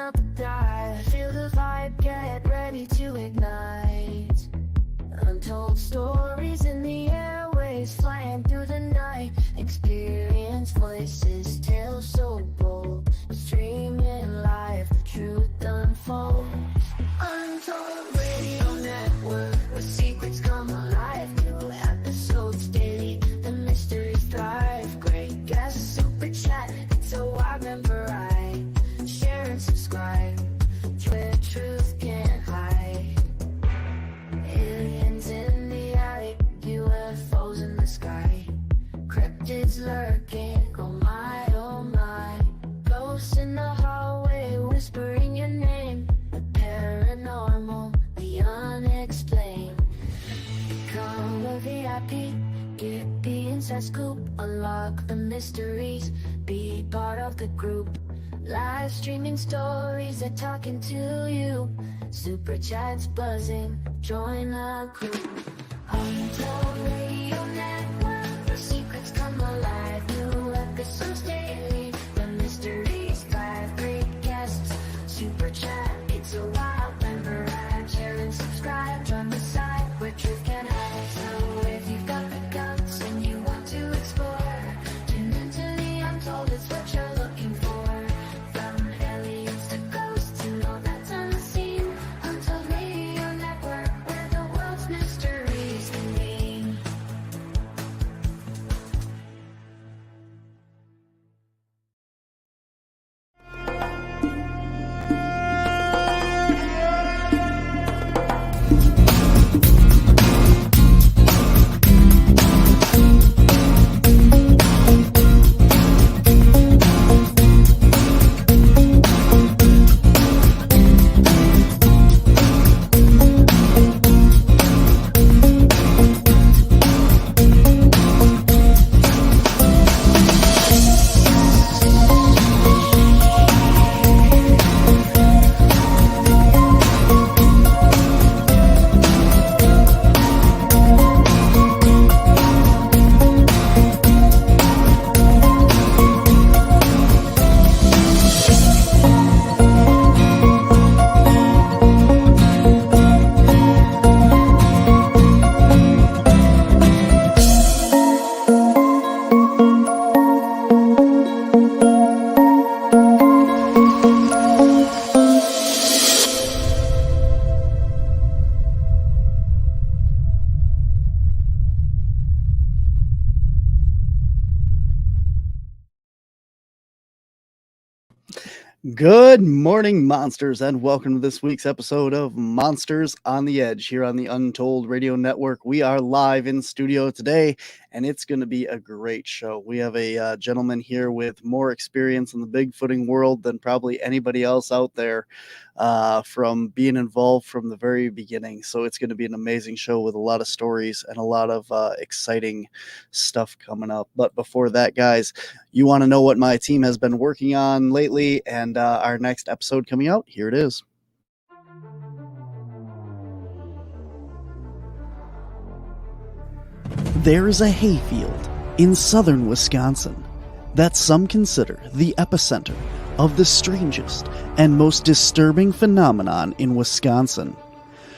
up dive. Feel the vibe, get ready to ignite. Untold stories in the airways, flying through the night. Experience voices, tales so bold. Streaming live, the truth unfolds. Untold Radio Network, where secrets come alive. New episodes daily, the mysteries thrive. Great guests, super chat, so I remember I share and subscribe. Where truth can't hide. Aliens in the attic, UFOs in the sky. Cryptids lurking, oh my, oh my. Ghosts in the hallway, whispering your name. The paranormal, the unexplained. Become a VIP, get the inside scoop. Unlock the mysteries, be part of the group. Live streaming stories, they're talking to you. Super chats buzzing, join the crew. Untold Radio Network, where secrets come alive. New episodes daily, the mysteries thrive. Great guests, super chat, it's a wild member ride. Share and subscribe, join the side where truth can hide. So if you've got the guts and you want to explore, tune into the Untold, it's what you're looking for. From aliens to ghosts and all that's unseen. Untold Radio Network, where the world's mysteries convene. Good morning, monsters, and welcome to this week's episode of Monsters on the Edge here on the Untold Radio Network. We are live in studio today, and it's going to be a great show. We have a gentleman here with more experience in the Bigfooting world than probably anybody else out there, from being involved from the very beginning. So it's going to be an amazing show with a lot of stories and a lot of exciting stuff coming up. But before that, guys, you want to know what my team has been working on lately and our next episode coming out? Here it is. There is a hayfield in southern Wisconsin that some consider the epicenter of the strangest and most disturbing phenomenon in Wisconsin.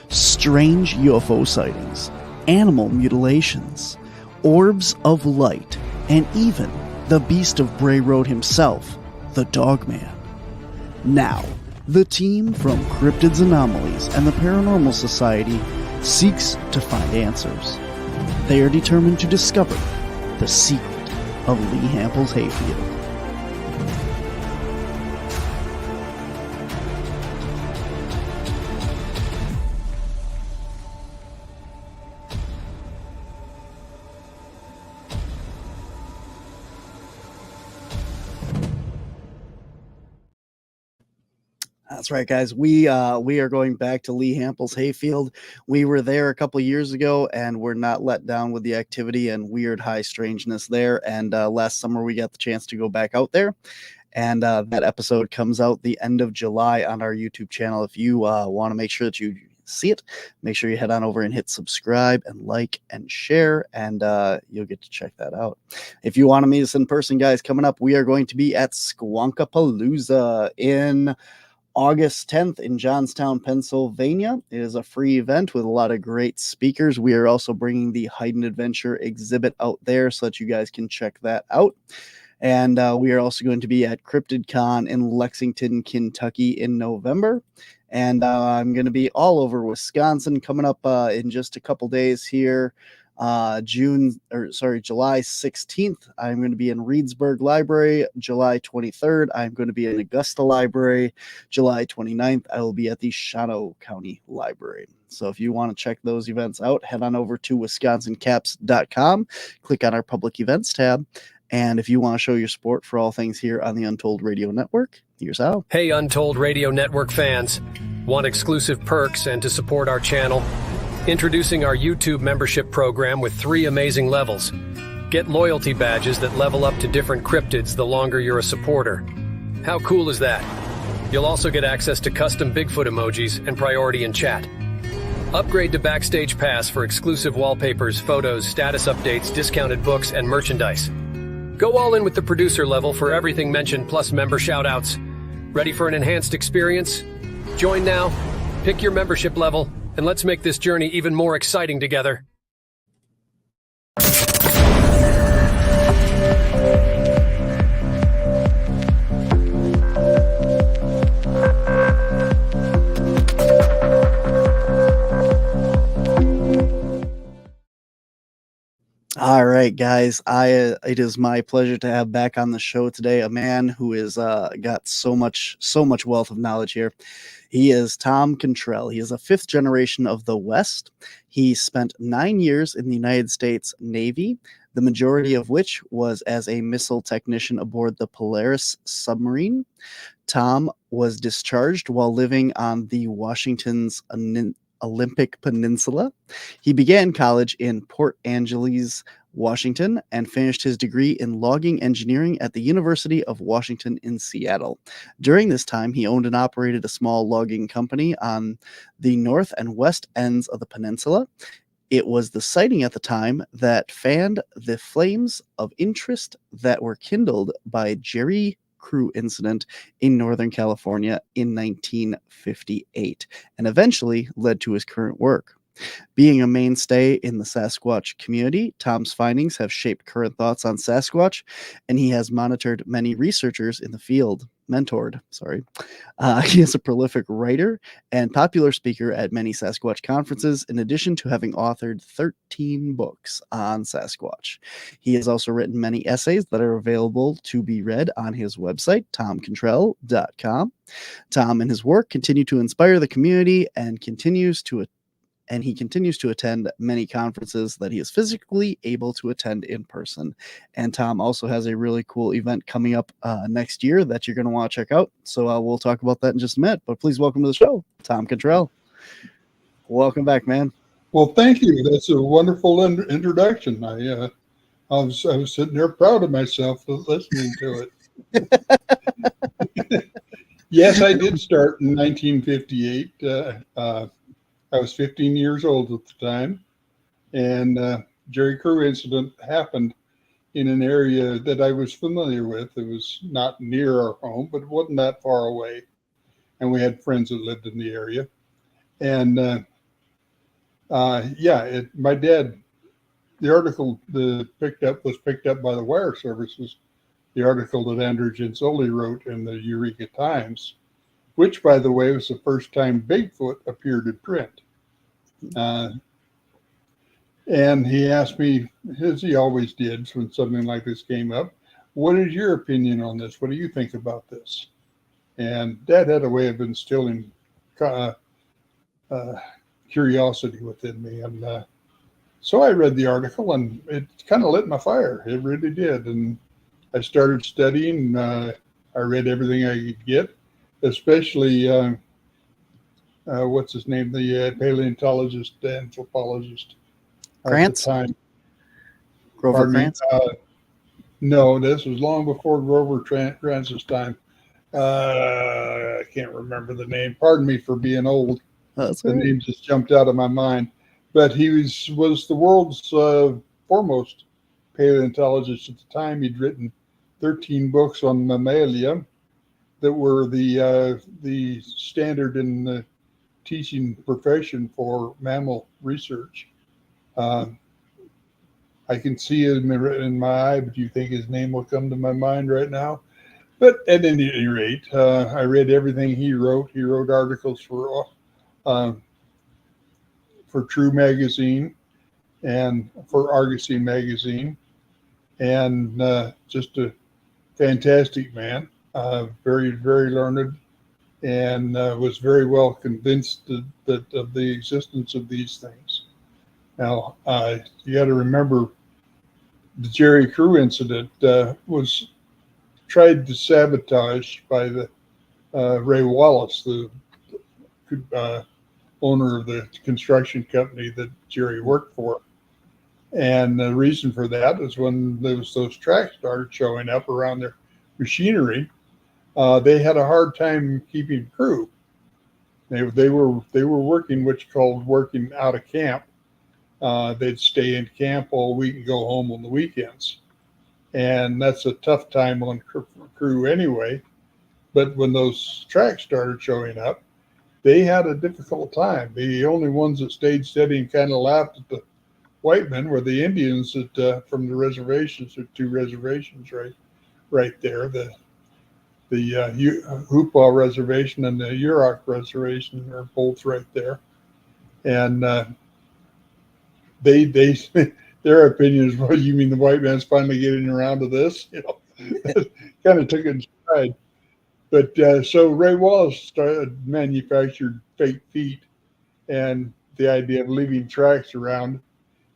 Strange UFO sightings, animal mutilations, orbs of light, and even the Beast of Bray Road himself, the Dogman. Now, the team from Cryptids Anomalies and the Paranormal Society seeks to find answers. They are determined to discover the secret of Lee Hample's hayfield. That's right, guys. We are going back to Lee Hample's hayfield. We were there a couple years ago, and we're not let down with the activity and weird high strangeness there. And last summer, we got the chance to go back out there. And that episode comes out the end of July on our YouTube channel. If you want to make sure that you see it, make sure you head on over and hit subscribe and like and share, and you'll get to check that out. If you want to meet us in person, guys, coming up, we are going to be at Squonkapalooza in August 10th in Johnstown, Pennsylvania. It is a free event with a lot of great speakers. We are also bringing the Hide and Adventure exhibit out there so that you guys can check that out. And we are also going to be at CryptidCon in Lexington, Kentucky in November. And I'm going to be all over Wisconsin coming up in just a couple days here. July 16th, I'm going to be in Reedsburg Library. July 23rd, I'm going to be in Augusta Library. July 29th, I will be at the Shawano County Library. So if you want to check those events out, head on over to wisconsincaps.com, click on our public events tab. And if you want to show your support for all things here on the Untold Radio Network, here's how. Hey, Untold Radio Network fans. Want exclusive perks and to support our channel? Introducing our YouTube membership program with 3 amazing levels. Get loyalty badges that level up to different cryptids the longer you're a supporter. How cool is that? You'll also get access to custom Bigfoot emojis and priority in chat. Upgrade to Backstage Pass for exclusive wallpapers, photos, status updates, discounted books, and merchandise. Go all in with the producer level for everything mentioned plus member shoutouts. Ready for an enhanced experience? Join now, pick your membership level, and let's make this journey even more exciting together. All right, guys. It is my pleasure to have back on the show today a man who has got so much wealth of knowledge here. He is Tom Contrell. He is a 5th generation of the West. He spent 9 years in the United States Navy, the majority of which was as a missile technician aboard the Polaris submarine. Tom was discharged while living on the Washington's Olympic Peninsula. He began college in Port Angeles, Washington, and finished his degree in logging engineering at the University of Washington in Seattle. During this time, he owned and operated a small logging company on the north and west ends of the peninsula. It was the sighting at the time that fanned the flames of interest that were kindled by Jerry Crew incident in Northern California in 1958 and eventually led to his current work. Being a mainstay in the Sasquatch community, Tom's findings have shaped current thoughts on Sasquatch, and he has mentored many researchers in the field. He is a prolific writer and popular speaker at many Sasquatch conferences, in addition to having authored 13 books on Sasquatch. He has also written many essays that are available to be read on his website, tomcontrell.com. Tom and his work continue to inspire the community and he continues to attend many conferences that he is physically able to attend in person. And Tom also has a really cool event coming up next year that you're going to want to check out. So we'll talk about that in just a minute. But please welcome to the show, Tom Contrell. Welcome back, man. Well, thank you. That's a wonderful introduction. I was sitting there proud of myself listening to it. Yes, I did start in 1958. I was 15 years old at the time, and Jerry Crew incident happened in an area that I was familiar with. It was not near our home, but it wasn't that far away, and we had friends that lived in the area. And my dad, the article was picked up by the wire services, the article that Andrew Gensoli wrote in the Eureka Times, which, by the way, was the first time Bigfoot appeared in print. And he asked me, as he always did when something like this came up, what is your opinion on this? What do you think about this? And Dad had a way of instilling curiosity within me. And so I read the article, and it kind of lit my fire. It really did. And I started studying. I read everything I could get, especially what's his name, the paleontologist, anthropologist Grant's? at the time. Grover Grant's? No, this was long before Grover Grant's time. I can't remember the name. Pardon me for being old. That's the right. name just jumped out of my mind. But he was the world's foremost paleontologist at the time. He'd written 13 books on mammalia, that were the standard in the teaching profession for mammal research. I can see it in my eye, but do you think his name will come to my mind right now? But at any rate, I read everything he wrote. He wrote articles for True Magazine and for Argosy Magazine, and just a fantastic man, very, very learned, and was very well convinced that of the existence of these things. Now, you got to remember the Jerry Crew incident was tried to sabotage by the Ray Wallace, the owner of the construction company that Jerry worked for. And the reason for that is when those tracks started showing up around their machinery, they had a hard time keeping crew. They were working what's called working out of camp. They'd stay in camp all week and go home on the weekends. And that's a tough time on crew anyway. But when those tracks started showing up, they had a difficult time. The only ones that stayed steady and kind of laughed at the white men were the Indians that from the reservations. There are two reservations right there. The Hoopaw Reservation and the Yurok Reservation are both right there. And they their opinion is, well, you mean the white man's finally getting around to this? You know, kind of took it in stride. But so Ray Wallace manufactured fake feet, and the idea of leaving tracks around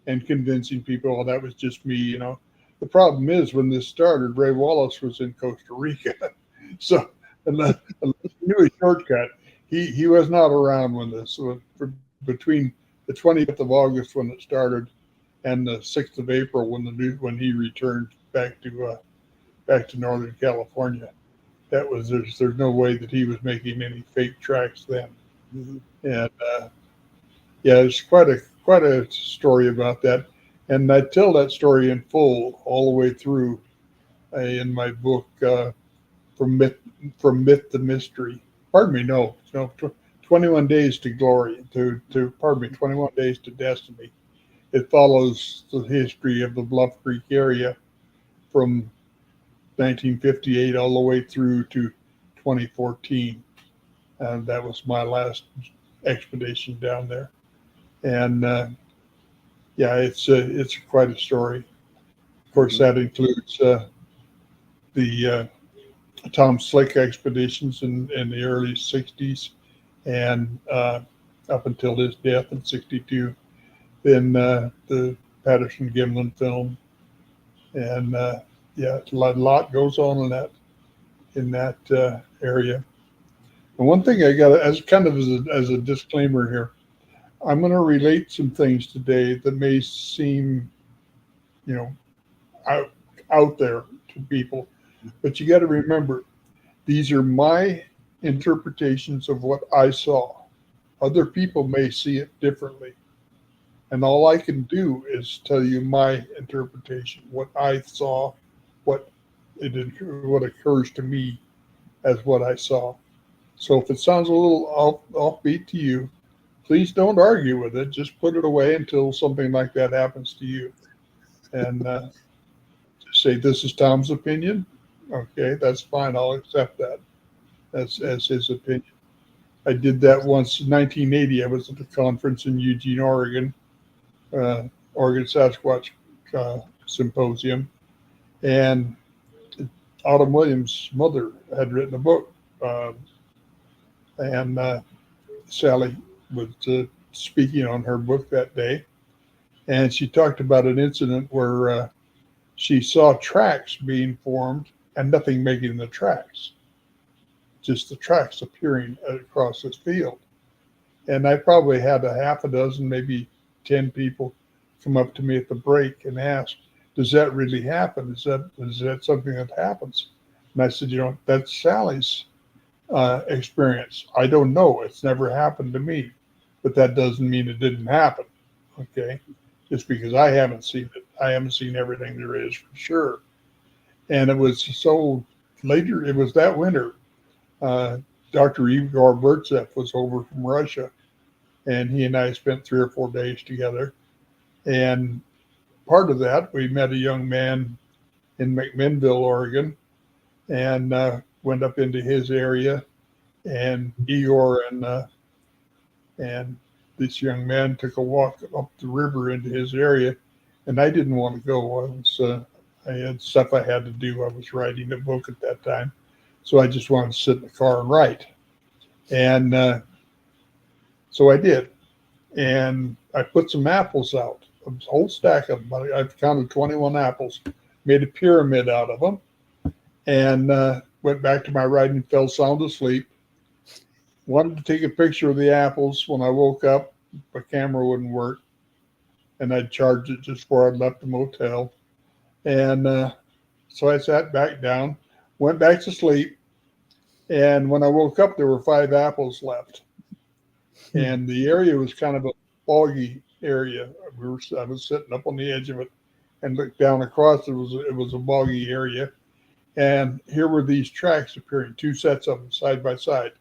and convincing people, oh, that was just me, you know. The problem is when this started, Ray Wallace was in Costa Rica. So unless he knew a shortcut, he was not around when this was between the 20th of August when it started and the 6th of April when he returned back to Northern California. That was there's no way that he was making any fake tracks then. Mm-hmm. And yeah, it's quite a story about that, and I tell that story in full all the way through in my book, From Myth to Mystery. Pardon me, no, 21 Days to Glory, 21 Days to Destiny. It follows the history of the Bluff Creek area from 1958 all the way through to 2014. And that was my last expedition down there. And yeah, it's quite a story. Of course, that includes the Tom Slick expeditions in the early 60s and up until his death in 62. Then the Patterson Gimlin film. And yeah, a lot goes on in that area. And one thing I got as a disclaimer here, I'm going to relate some things today that may seem, you know, out there to people, but you got to remember, these are my interpretations of what I saw. Other people may see it differently, and all I can do is tell you my interpretation, what I saw, what occurs to me as what I saw. So if it sounds a little offbeat to you, please don't argue with it. Just put it away until something like that happens to you. And just say, this is Tom's opinion. Okay, that's fine. I'll accept that as his opinion. I did that once in 1980. I was at a conference in Eugene, Oregon, Oregon Sasquatch Symposium. And Autumn Williams' mother had written a book. And Sally was speaking on her book that day, and she talked about an incident where she saw tracks being formed and nothing making the tracks, just the tracks appearing across this field. And I probably had a half a dozen, maybe 10 people come up to me at the break and ask, does that really happen? Is that something that happens? And I said, you know, that's Sally's experience. I don't know. It's never happened to me. But that doesn't mean it didn't happen, okay? Just because I haven't seen it. I haven't seen everything there is for sure. And it was so later, it was that winter Dr. Igor Burtsev was over from Russia, and he and I spent 3 or 4 days together. And part of that, we met a young man in McMinnville, Oregon, and went up into his area. And Igor and this young man took a walk up the river into his area, and I didn't want to go. I had stuff I had to do. I was writing a book at that time, so I just wanted to sit in the car and write. And so I did, and I put some apples out, a whole stack of them. I've counted 21 apples, made a pyramid out of them, and went back to my writing, fell sound asleep. Wanted to take a picture of the apples. When I woke up, my camera wouldn't work, and I'd charged it just before I'd left the motel. And so I sat back down, went back to sleep, and when I woke up, there were 5 apples left. And the area was kind of a boggy area. I was sitting up on the edge of it and looked down across. It was a boggy area. And here were these tracks appearing, 2 sets of them side by side,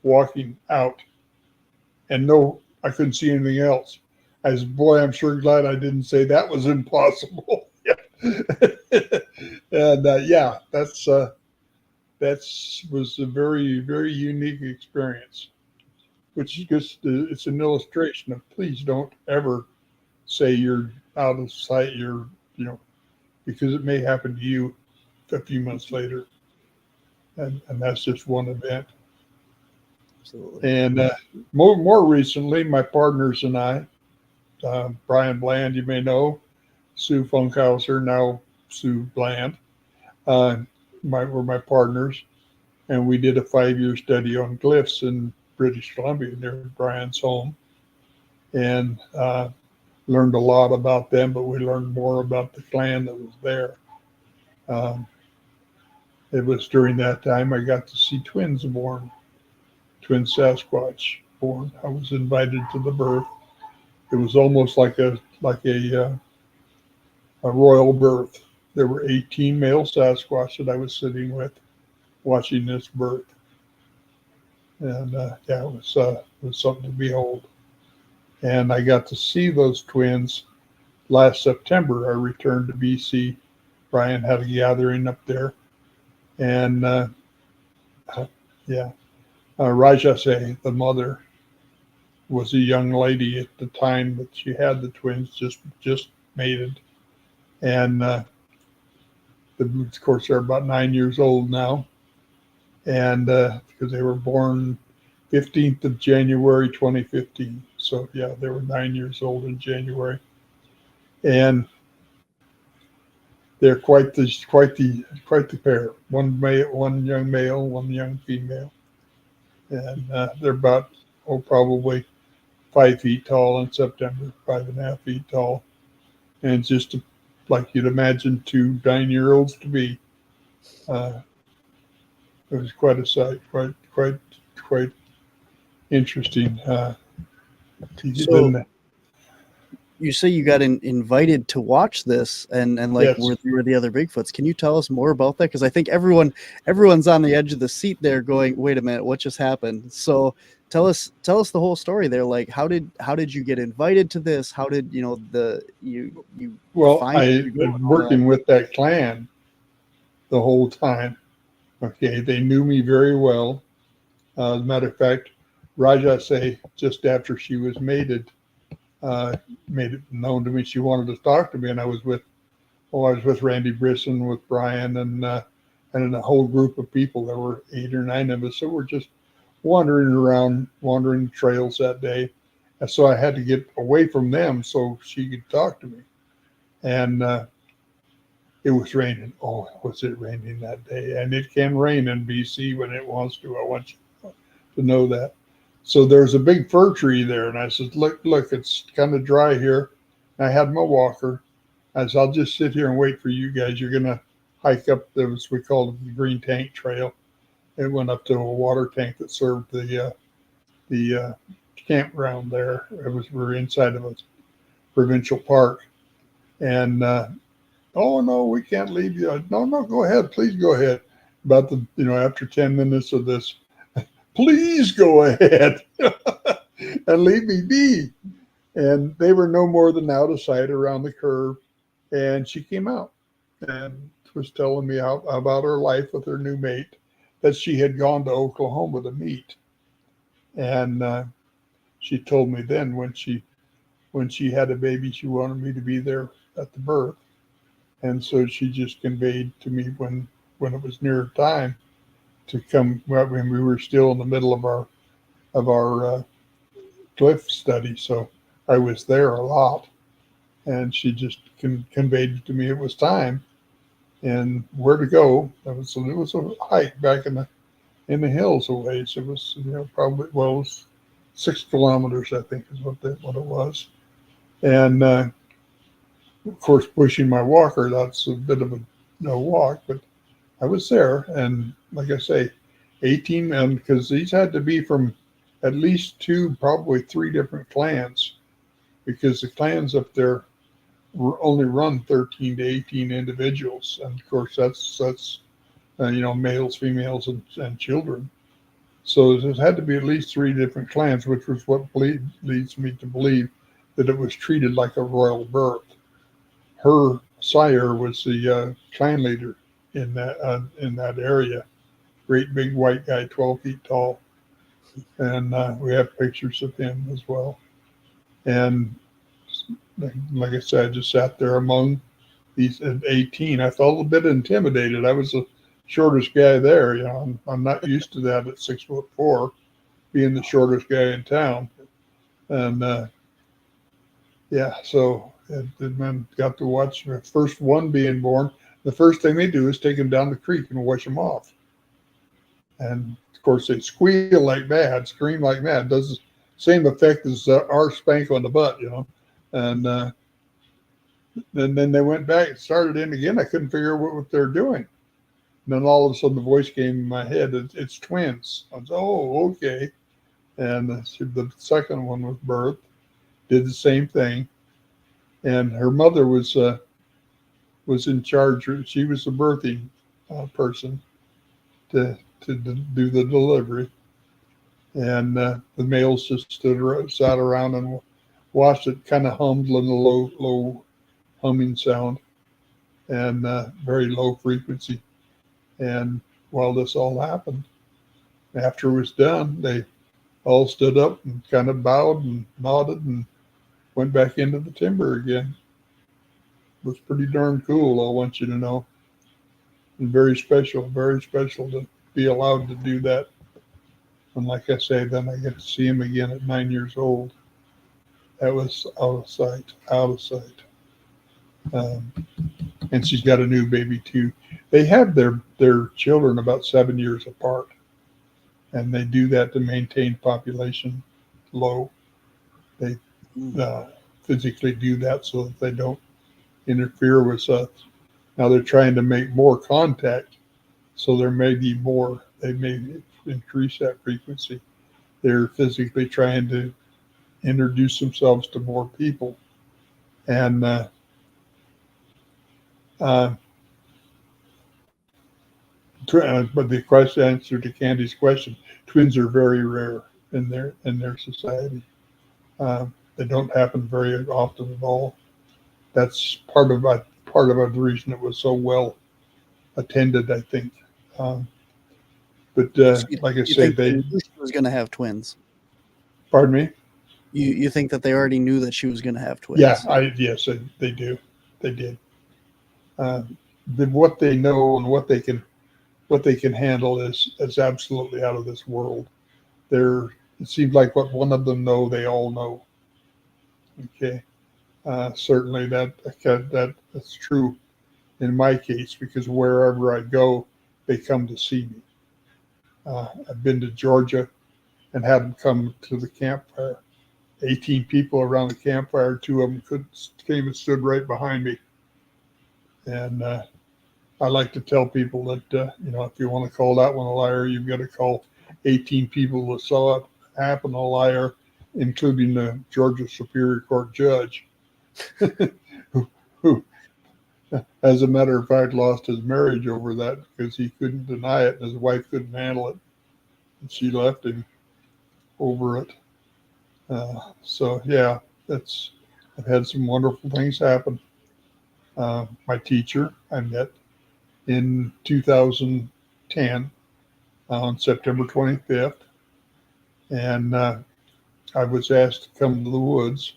walking out. And no, I couldn't see anything else. I said, boy, I'm sure glad I didn't say that was impossible. And yeah, that was a very, very unique experience, which is just, it's an illustration of please don't ever say you're out of sight, because it may happen to you a few months later. And that's just one event. Absolutely. And more recently, my partners and I, Brian Bland, you may know, Sue Funkhauser, now Sue Bland, were my partners. And we did a 5-year study on glyphs in British Columbia near Brian's home. And learned a lot about them, but we learned more about the clan that was there. It was during that time I got to see twins born, twin Sasquatch born. I was invited to the birth. It was almost like a royal birth. There were 18 male Sasquatch that I was sitting with, watching this birth, and yeah, it was something to behold. And I got to see those twins last September. I returned to BC. Brian had a gathering up there, and Rajase, the mother, was a young lady at the time that she had the twins, just mated. And of course, they're about 9 years old now. And because they were born 15th of January, 2015. So yeah, they were 9 years old in January. And they're quite the pair. One young male, one young female. And they're about, probably 5 feet tall in September, 5.5 feet tall. And just like you'd imagine 2 9-year-olds to be. It was quite a sight, quite interesting. So you say you got invited to watch this, and like, yes. were the other Bigfoots? Can you tell us more about that? Because I think everyone's on the edge of the seat there, going, "Wait a minute, what just happened?" So tell us the whole story there. Like, how did you get invited to this? How did you Well, find I've been working with that clan the whole time. Okay, they knew me very well. As a matter of fact, Rajase, just after she was mated, made it known to me she wanted to talk to me, and I was with Randy Brisson, with Brian, and a whole group of people. There were 8 or 9 of us, so we're just wandering the trails that day, and so I had to get away from them so she could talk to me. And it was raining. Oh, was it raining that day? And it can rain in BC when it wants to. I want you to know that. So there's a big fir tree there, and I said, look, it's kind of dry here. And I had my walker. I said, I'll just sit here and wait for you guys. You're going to hike up we called it the Green Tank Trail. It went up to a water tank that served the campground there. We're inside of a provincial park. And oh, no, we can't leave you. No, go ahead. Please go ahead. about the, after 10 minutes of this, please go ahead and leave me be. And they were no more than out of sight around the curve. And she came out and was telling me about her life with her new mate, that she had gone to Oklahoma to meet. And she told me then when she had a baby, she wanted me to be there at the birth. And so she just conveyed to me when it was near time to come, when we were still in the middle of our cliff study. So I was there a lot, and she just conveyed to me it was time and where to go. It was a hike back in the hills a ways. It was probably, it was 6 kilometers, I think is what it was. And of course, pushing my walker, that's a bit of a walk, but I was there. And like I say, 18 men, because these had to be from at least 2, probably 3 different clans, because the clans up there only run 13 to 18 individuals. And of course, that's males, females, and children. So there had to be at least 3 different clans, which was what leads me to believe that it was treated like a royal birth. Her sire was the clan leader in that area. Great big white guy, 12 feet tall. And we have pictures of him as well. And like I said, I just sat there among these at 18. I felt a bit intimidated. I was the shortest guy there. I'm not used to that at 6'4", being the shortest guy in town. And so and got to watch the first one being born. The first thing they do is take him down the creek and wash him off. And of course, they squeal like mad, scream like mad. Does the same effect as our spank on the butt, And then they went back and started in again. I couldn't figure out what they're doing. And then all of a sudden, the voice came in my head. It's twins. I was, oh, okay. And the second one was birthed, did the same thing. And her mother was in charge. She was the birthing person to do the delivery. And the males just sat around and watched it, kind of hummed in a low humming sound, and very low frequency. And while this all happened, after it was done, they all stood up and kind of bowed and nodded and went back into the timber again. It was pretty darn cool, I want you to know. And very special to be allowed to do that. And like I say, then I get to see him again at 9 years old. That was out of sight. And she's got a new baby too. They have their children about 7 years apart. And they do that to maintain population low. They physically do that so that they don't interfere with us. Now they're trying to make more contact, so there may be more. They may increase that frequency. They're physically trying to introduce themselves to more people. And but the answer to Candy's question, twins are very rare in their society. They don't happen very often at all. That's part of the reason it was so well attended, I think. But like I said, they knew she was going to have twins. Pardon me? You think that they already knew that she was going to have twins? Yeah, yes, they do. They did. What they know and what they can handle is absolutely out of this world. It seems like what one of them know, they all know. Okay, certainly that's true in my case, because wherever I go, they come to see me. I've been to Georgia and had them come to the campfire. 18 people around the campfire. 2 of them came and stood right behind me. And I like to tell people that, if you want to call that one a liar, you've got to call 18 people that saw it happen a liar, including the Georgia Superior Court judge, who As a matter of fact, lost his marriage over that because he couldn't deny it, and his wife couldn't handle it, and she left him over it. So yeah, I've had some wonderful things happen. My teacher I met in 2010 on September 25th, and I was asked to come to the woods,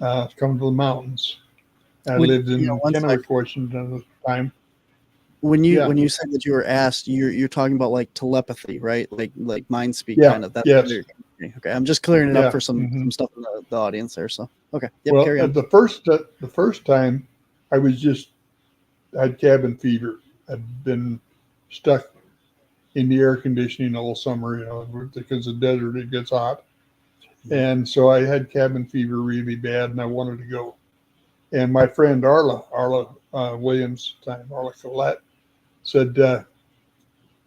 come to the mountains. I lived in Kennewick, Washington at the time. When you Yeah. when you said that you were asked, you're talking about like telepathy, right? Like mind speak, Yeah. kind of. That's Yes. Okay, I'm just clearing it Yeah. up for some stuff in the audience there. So okay, yep, Well, carry on. the first time I had cabin fever. I'd been stuck in the air conditioning all summer, because the desert, it gets hot. And so I had cabin fever really bad, and I wanted to go. And my friend Arla Williams, Arla Collette, said,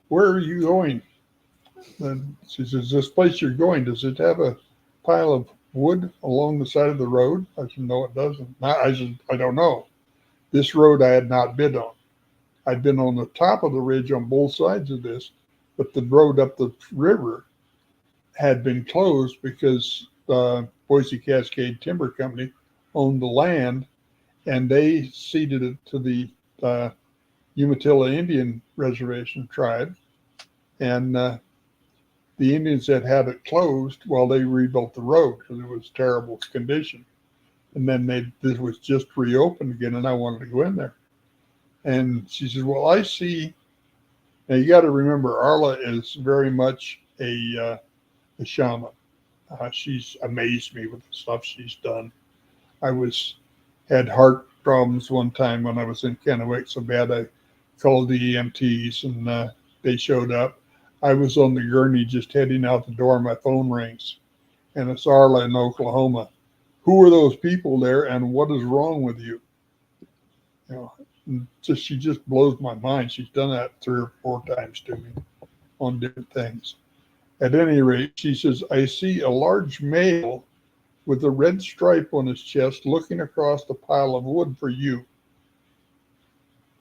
"Where are you going?" And she says, "This place you're going, does it have a pile of wood along the side of the road?" I said, "No, it doesn't." I said, "I don't know." This road I had not been on. I'd been on the top of the ridge on both sides of this, but the road up the river had been closed because Boise Cascade Timber Company owned the land, and they ceded it to the Umatilla Indian Reservation tribe. And the Indians had it closed while they rebuilt the road because it was terrible condition. And then this was just reopened again, and I wanted to go in there. And she said, "Well, I see." Now you got to remember, Arla is very much a shaman. She's amazed me with the stuff she's done. I had heart problems one time when I was in Kennewick so bad I called the EMTs, and they showed up. I was on the gurney just heading out the door. My phone rings, and it's Arla in Oklahoma. "Who are those people there, and what is wrong with you?" She just blows my mind. She's done that 3 or 4 times to me on different things. At any rate, she says, "I see a large male with a red stripe on his chest looking across the pile of wood for you."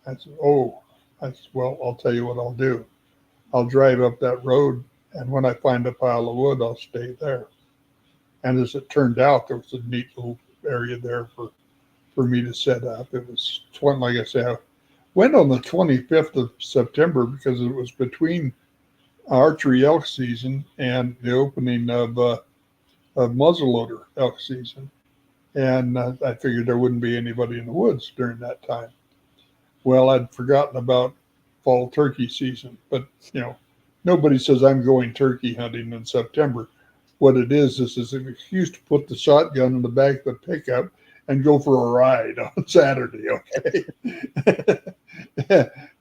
I said, "Oh." I said, "Well, I'll tell you what I'll do. I'll drive up that road, and when I find a pile of wood, I'll stay there." And as it turned out, there was a neat little area there for me to set up. It was, like I said, I went on the 25th of September because it was between archery elk season and the opening of muzzleloader elk season. And I figured there wouldn't be anybody in the woods during that time. Well, I'd forgotten about fall turkey season, but nobody says I'm going turkey hunting in September. What it is an excuse to put the shotgun in the back of the pickup and go for a ride on Saturday, okay?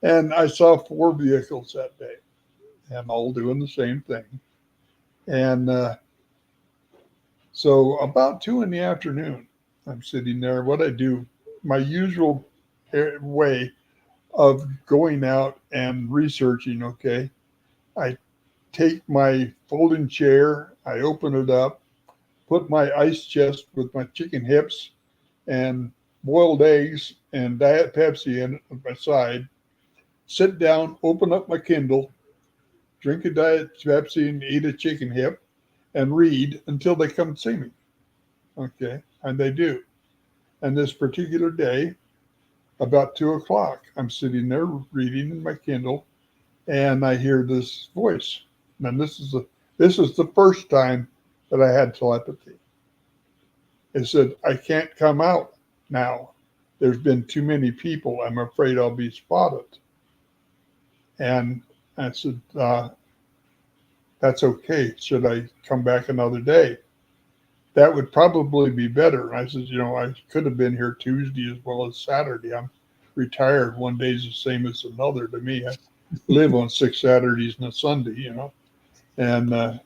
And I saw 4 vehicles that day, and all doing the same thing. And so about 2 in the afternoon, I'm sitting there. What I do, my usual way of going out and researching, okay, I take my folding chair, I open it up, put my ice chest with my chicken hips and boiled eggs and Diet Pepsi in it at my side, sit down, open up my Kindle, drink a Diet Pepsi and eat a chicken hip, and read until they come see me. Okay, and they do. And this particular day, about 2:00, I'm sitting there reading in my Kindle, and I hear this voice. And this is the first time that I had telepathy. It said, "I can't come out now. There's been too many people. I'm afraid I'll be spotted." And I said, "That's okay. Should I come back another day?" "That would probably be better." And I said, "I could have been here Tuesday as well as Saturday. I'm retired. One day's the same as another to me. I live on 6 Saturdays and a Sunday, And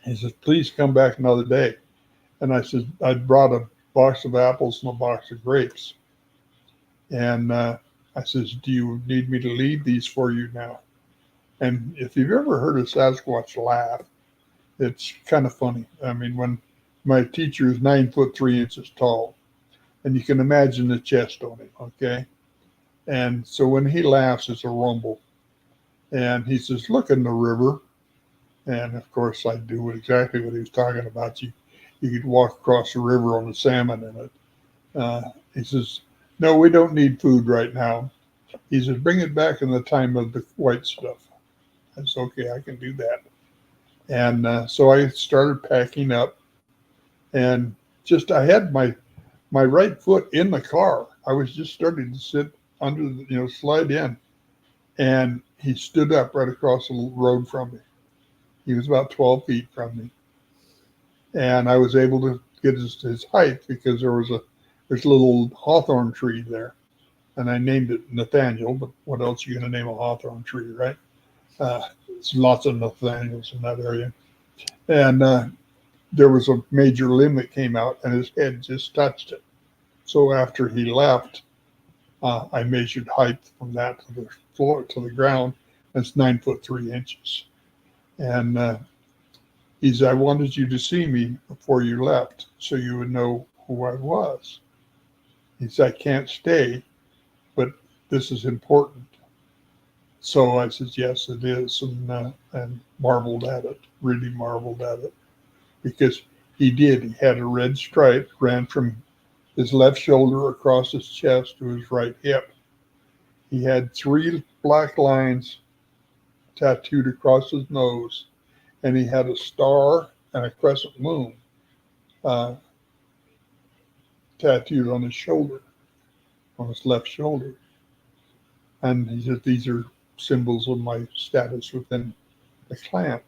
he says, "Please come back another day." And I said, I brought a box of apples and a box of grapes. And I says, "Do you need me to leave these for you now?" And if you've ever heard a Sasquatch laugh, it's kind of funny. I mean, when my teacher is 9'3" tall, and you can imagine the chest on him, okay? And so when he laughs, it's a rumble. And he says, look in the river. And of course, I do exactly what he was talking about. You could walk across the river on the salmon in it. He says, no, we don't need food right now. He says, bring it back in the time of the white stuff. I said, okay, I can do that. And so I started packing up, and just I had my right foot in the car. I was just starting to sit under the, slide in, and he stood up right across the road from me. He was about 12 feet from me, and I was able to get his height because there's a little hawthorn tree there, and I named it Nathaniel. But what else are you going to name a hawthorn tree, right? There's lots of Nathaniels in that area, and there was a major limb that came out, and his head just touched it. So after he left, I measured height from that to the floor to the ground. That's 9'3". And he said, I wanted you to see me before you left so you would know who I was. He said, I can't stay, but this is important. So I said, yes, it is, and marveled at it, really marveled at it, because he did. He had a red stripe, ran from his left shoulder across his chest to his right hip. He had 3 black lines tattooed across his nose, and he had a star and a crescent moon tattooed on his shoulder, on his left shoulder. And he said, these are symbols of my status within the clan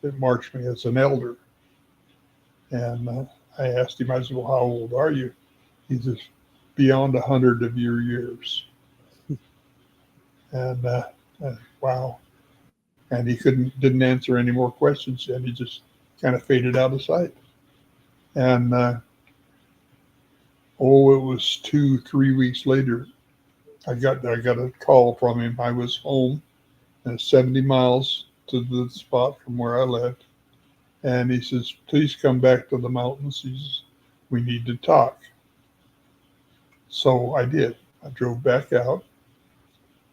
that marked me as an elder. And I asked him, I said, well, how old are you? He says, beyond 100 of your years. And wow. And he didn't answer any more questions, and he just kind of faded out of sight. And it was 2-3 weeks later, I got a call from him. I was home, 70 miles to the spot from where I lived. And he says, please come back to the mountains. He says, we need to talk. So I did. I drove back out,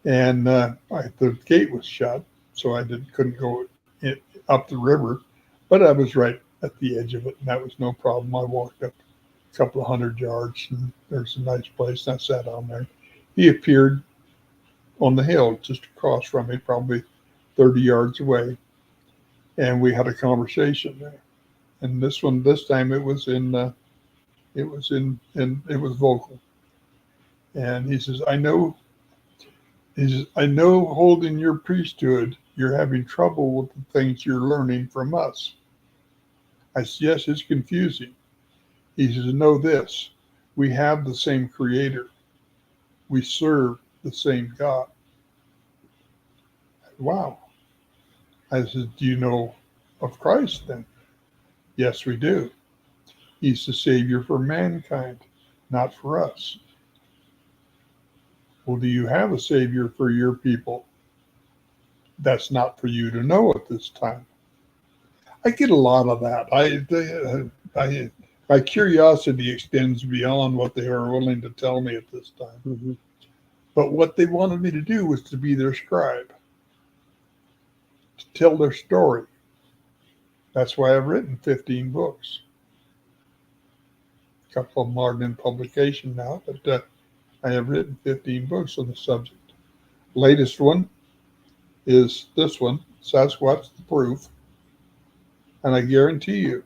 and the gate was shut, so I couldn't go up the river, but I was right at the edge of it, and that was no problem. I walked up a couple of 100 yards, and there's a nice place, and I sat down there. He appeared on the hill just across from me, probably 30 yards away, and we had a conversation there. And this time it was vocal. And he says, I know holding your priesthood, you're having trouble with the things you're learning from us. I said, yes, it's confusing. He says, know this, we have the same creator. We serve the same God. Wow. I said, do you know of Christ then? Yes, we do. He's the Savior for mankind, not for us. Well, do you have a Savior for your people? That's not for you to know at this time. I get a lot of that. My curiosity extends beyond what they are willing to tell me at this time. Mm-hmm. But what they wanted me to do was to be their scribe, to tell their story. That's why I've written 15 books. A couple of them aren't in publication now, but I have written 15 books on the subject. Latest one is this one, Sasquatch the Proof. And I guarantee you,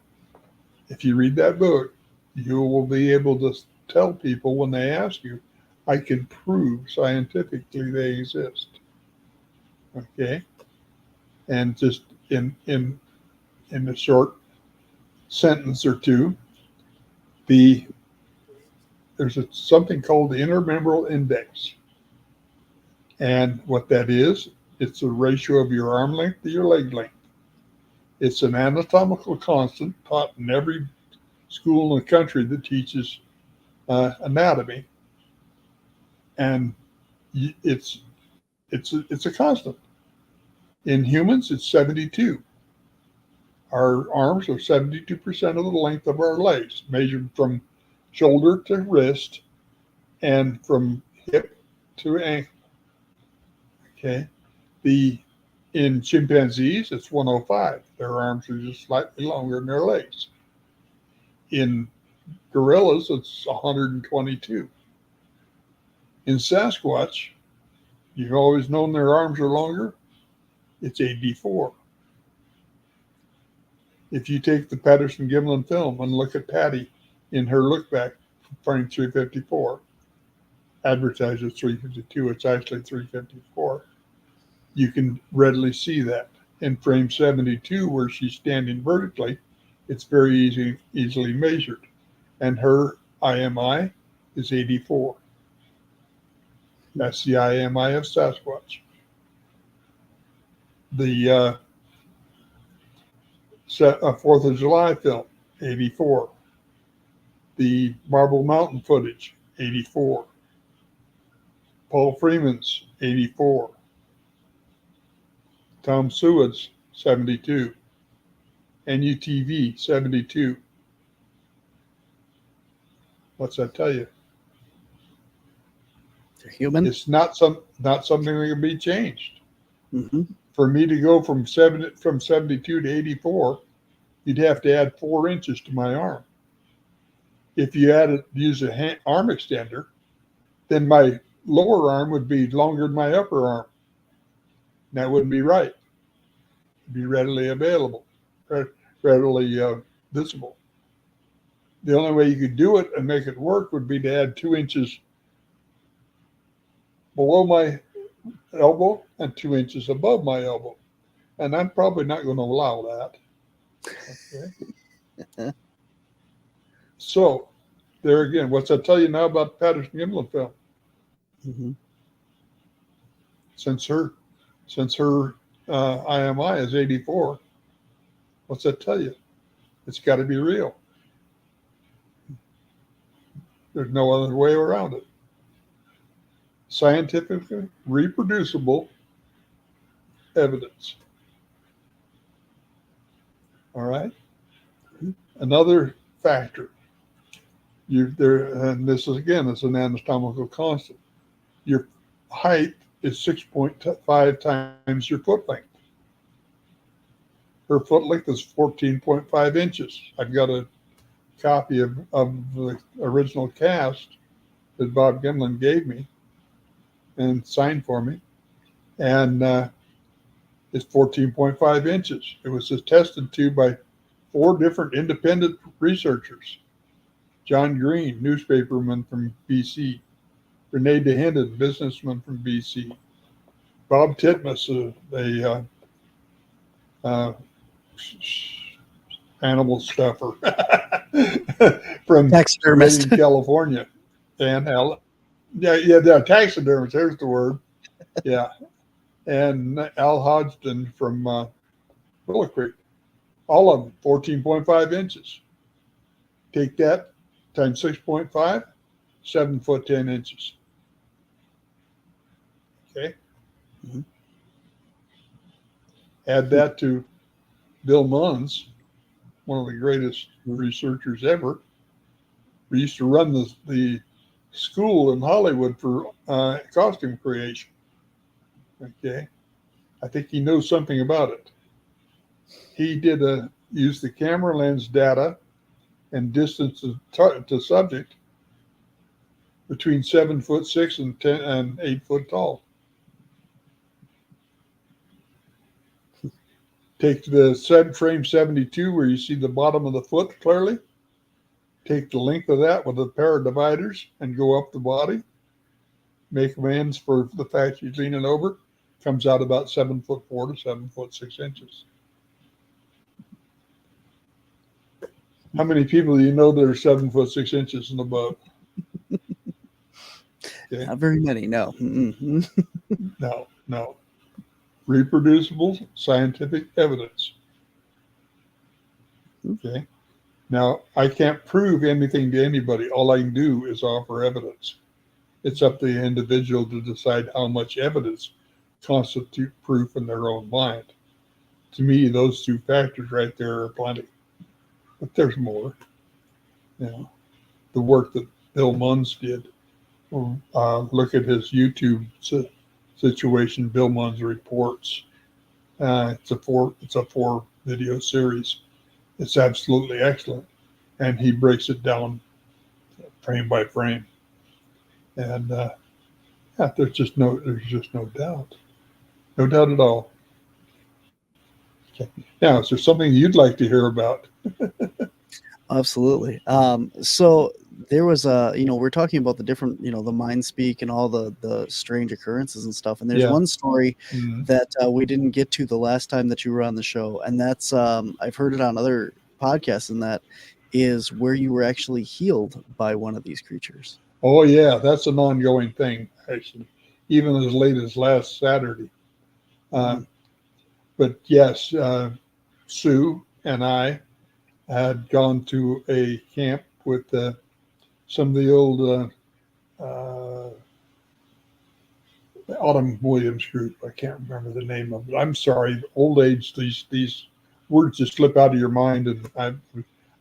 if you read that book, you will be able to tell people when they ask you, I can prove scientifically they exist. Okay? And just in a short sentence or two, there's something called the intermembral index. And what that is, it's a ratio of your arm length to your leg length. It's an anatomical constant taught in every school in the country that teaches anatomy. And it's a constant. In humans, it's 72. Our arms are 72% of the length of our legs, measured from shoulder to wrist, and from hip to ankle. Okay. In chimpanzees, it's 105. Their arms are just slightly longer than their legs. In gorillas, it's 122. In Sasquatch, you've always known their arms are longer. It's 84. If you take the Patterson Gimlin film and look at Patty in her look back frame 354, advertised as 352, it's actually 354. You can readily see that. In frame 72, where she's standing vertically, it's very easily measured. And her IMI is 84. That's the IMI of Sasquatch. The 4th of July film, 84. The Marble Mountain footage, 84. Paul Freeman's, 84. Tom Seward's, 72. NUTV, 72. What's that tell you? They're human. It's not something that can be changed. Mm-hmm. For me to go from 72 to 84, you'd have to add 4 inches to my arm. If you use a arm extender, then my lower arm would be longer than my upper arm. And that wouldn't be right. It'd be readily available, readily visible. The only way you could do it and make it work would be to add 2 inches below my elbow and 2 inches above my elbow. And I'm probably not going to allow that. Okay. So, there again, what's that tell you now about Patterson Gimlin film? Mm-hmm. Since her IMI is 84, what's that tell you? It's got to be real. There's no other way around it. Scientifically reproducible evidence. All right. Another factor. And this is again, it's an anatomical constant. Your height is 6.5 times your foot length. Her foot length is 14.5 inches. I've got a copy of the original cast that Bob Gimlin gave me and signed for me. And it's 14.5 inches. It was attested to by 4 different independent researchers. John Green, newspaperman from BC. Renee DeHenden, businessman from BC. Bob Titmus, animal stuffer from Taxidermist. California. And the taxidermist, there's the word. Yeah. And Al Hodgson from Willow Creek. All of them, 14.5 inches. Take that times 6.5, 7 foot 10 inches. Okay. Mm-hmm. Add that to Bill Munns, one of the greatest researchers ever. We used to run the school in Hollywood for costume creation. Okay. I think he knows something about it. He did use the camera lens data and distance to subject between 7'6" and 8 foot tall. Take the frame 72 where you see the bottom of the foot clearly. Take the length of that with a pair of dividers and go up the body. Make amends for the fact she's leaning over. Comes out about 7'4" to 7'6" inches. How many people do you know that are 7'6" inches and above? Okay. Not very many, no. Mm-hmm. No. Reproducible scientific evidence. Okay. Now, I can't prove anything to anybody. All I can do is offer evidence. It's up to the individual to decide how much evidence constitute proof in their own mind. To me, those 2 factors right there are plenty. But there's more. You know, the work that Bill Munns did. Look at his YouTube situation, Bill Munns Reports. It's a four video series. It's absolutely excellent, and he breaks it down frame by frame. And yeah, there's just no doubt at all. Okay. Now, is there something you'd like to hear about? Absolutely. So there was we're talking about the different, the mind speak and all the strange occurrences and stuff. And there's Yeah. one story Mm-hmm. that we didn't get to the last time that you were on the show. And that's, I've heard it on other podcasts, and that is where you were actually healed by one of these creatures. Oh yeah, that's an ongoing thing, actually, even as late as last Saturday. But yes, Sue and I had gone to a camp with some of the old Autumn Williams group. I can't remember the name of it. I'm sorry. Old age, these words just slip out of your mind. And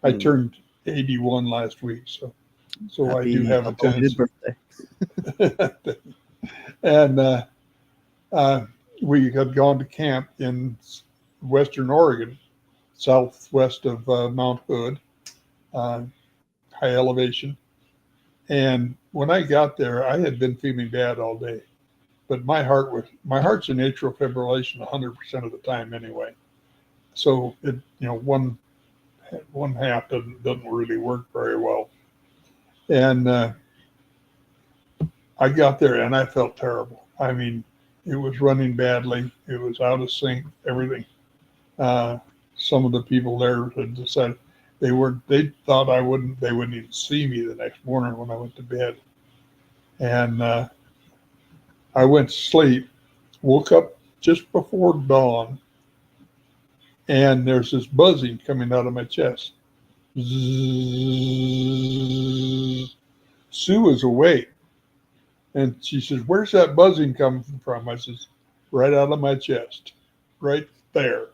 I turned 81 last week, so I do have a tendency. Birthday. And we had gone to camp in Western Oregon, southwest of Mount Hood, high elevation. And when I got there, I had been feeling bad all day, but my heart's in atrial fibrillation 100% of the time anyway. So it, one half doesn't really work very well. And I got there and I felt terrible. I mean, it was running badly. It was out of sync, everything. Some of the people there had decided they thought they wouldn't even see me the next morning when I went to bed. And I went to sleep, woke up just before dawn, and there's this buzzing coming out of my chest. Zzz. Sue is awake. And she says, "Where's that buzzing coming from?" I says, "Right out of my chest, right there."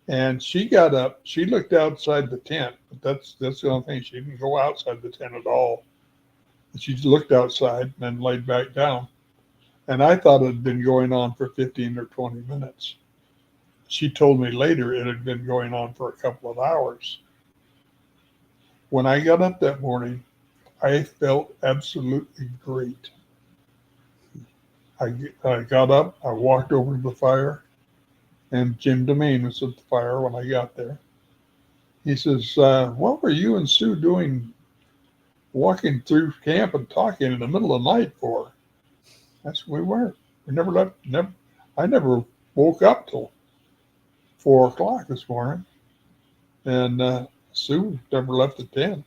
And she got up. She looked outside the tent, but that's the only thing. She didn't go outside the tent at all. She looked outside and then laid back down. And I thought it had been going on for 15 or 20 minutes. She told me later it had been going on for a couple of hours. When I got up that morning, I felt absolutely great. I got up, I walked over to the fire, and Jim DeMaine was at the fire when I got there. He says, "What were you and Sue doing walking through camp and talking in the middle of the night for?" I said, "We weren't. We never left. I never woke up till 4 o'clock this morning. And Sue never left the tent.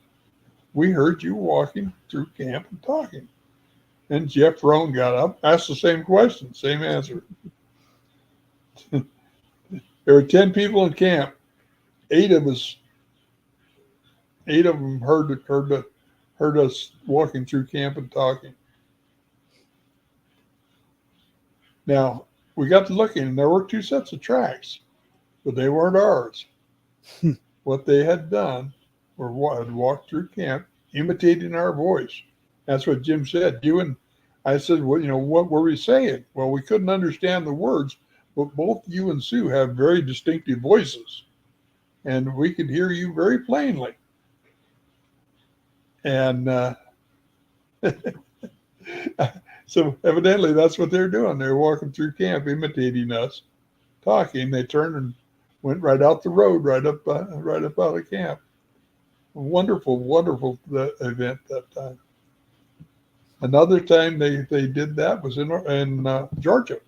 We heard you walking through camp and talking." And Jeff Rohn got up, asked the same question, same answer. There were 10 people in camp. 8 of them heard us walking through camp and talking. Now, we got to looking, and there were 2 sets of tracks, but they weren't ours. What they had done had walked through camp imitating our voice. That's what Jim said. I said, "Well, what were we saying?" "Well, we couldn't understand the words, but both you and Sue have very distinctive voices, and we could hear you very plainly." And so evidently that's what they're doing. They're walking through camp, imitating us, talking. They turned and went right out the road, right up out of camp. Wonderful, wonderful event that time. Another time they did that was in Georgia.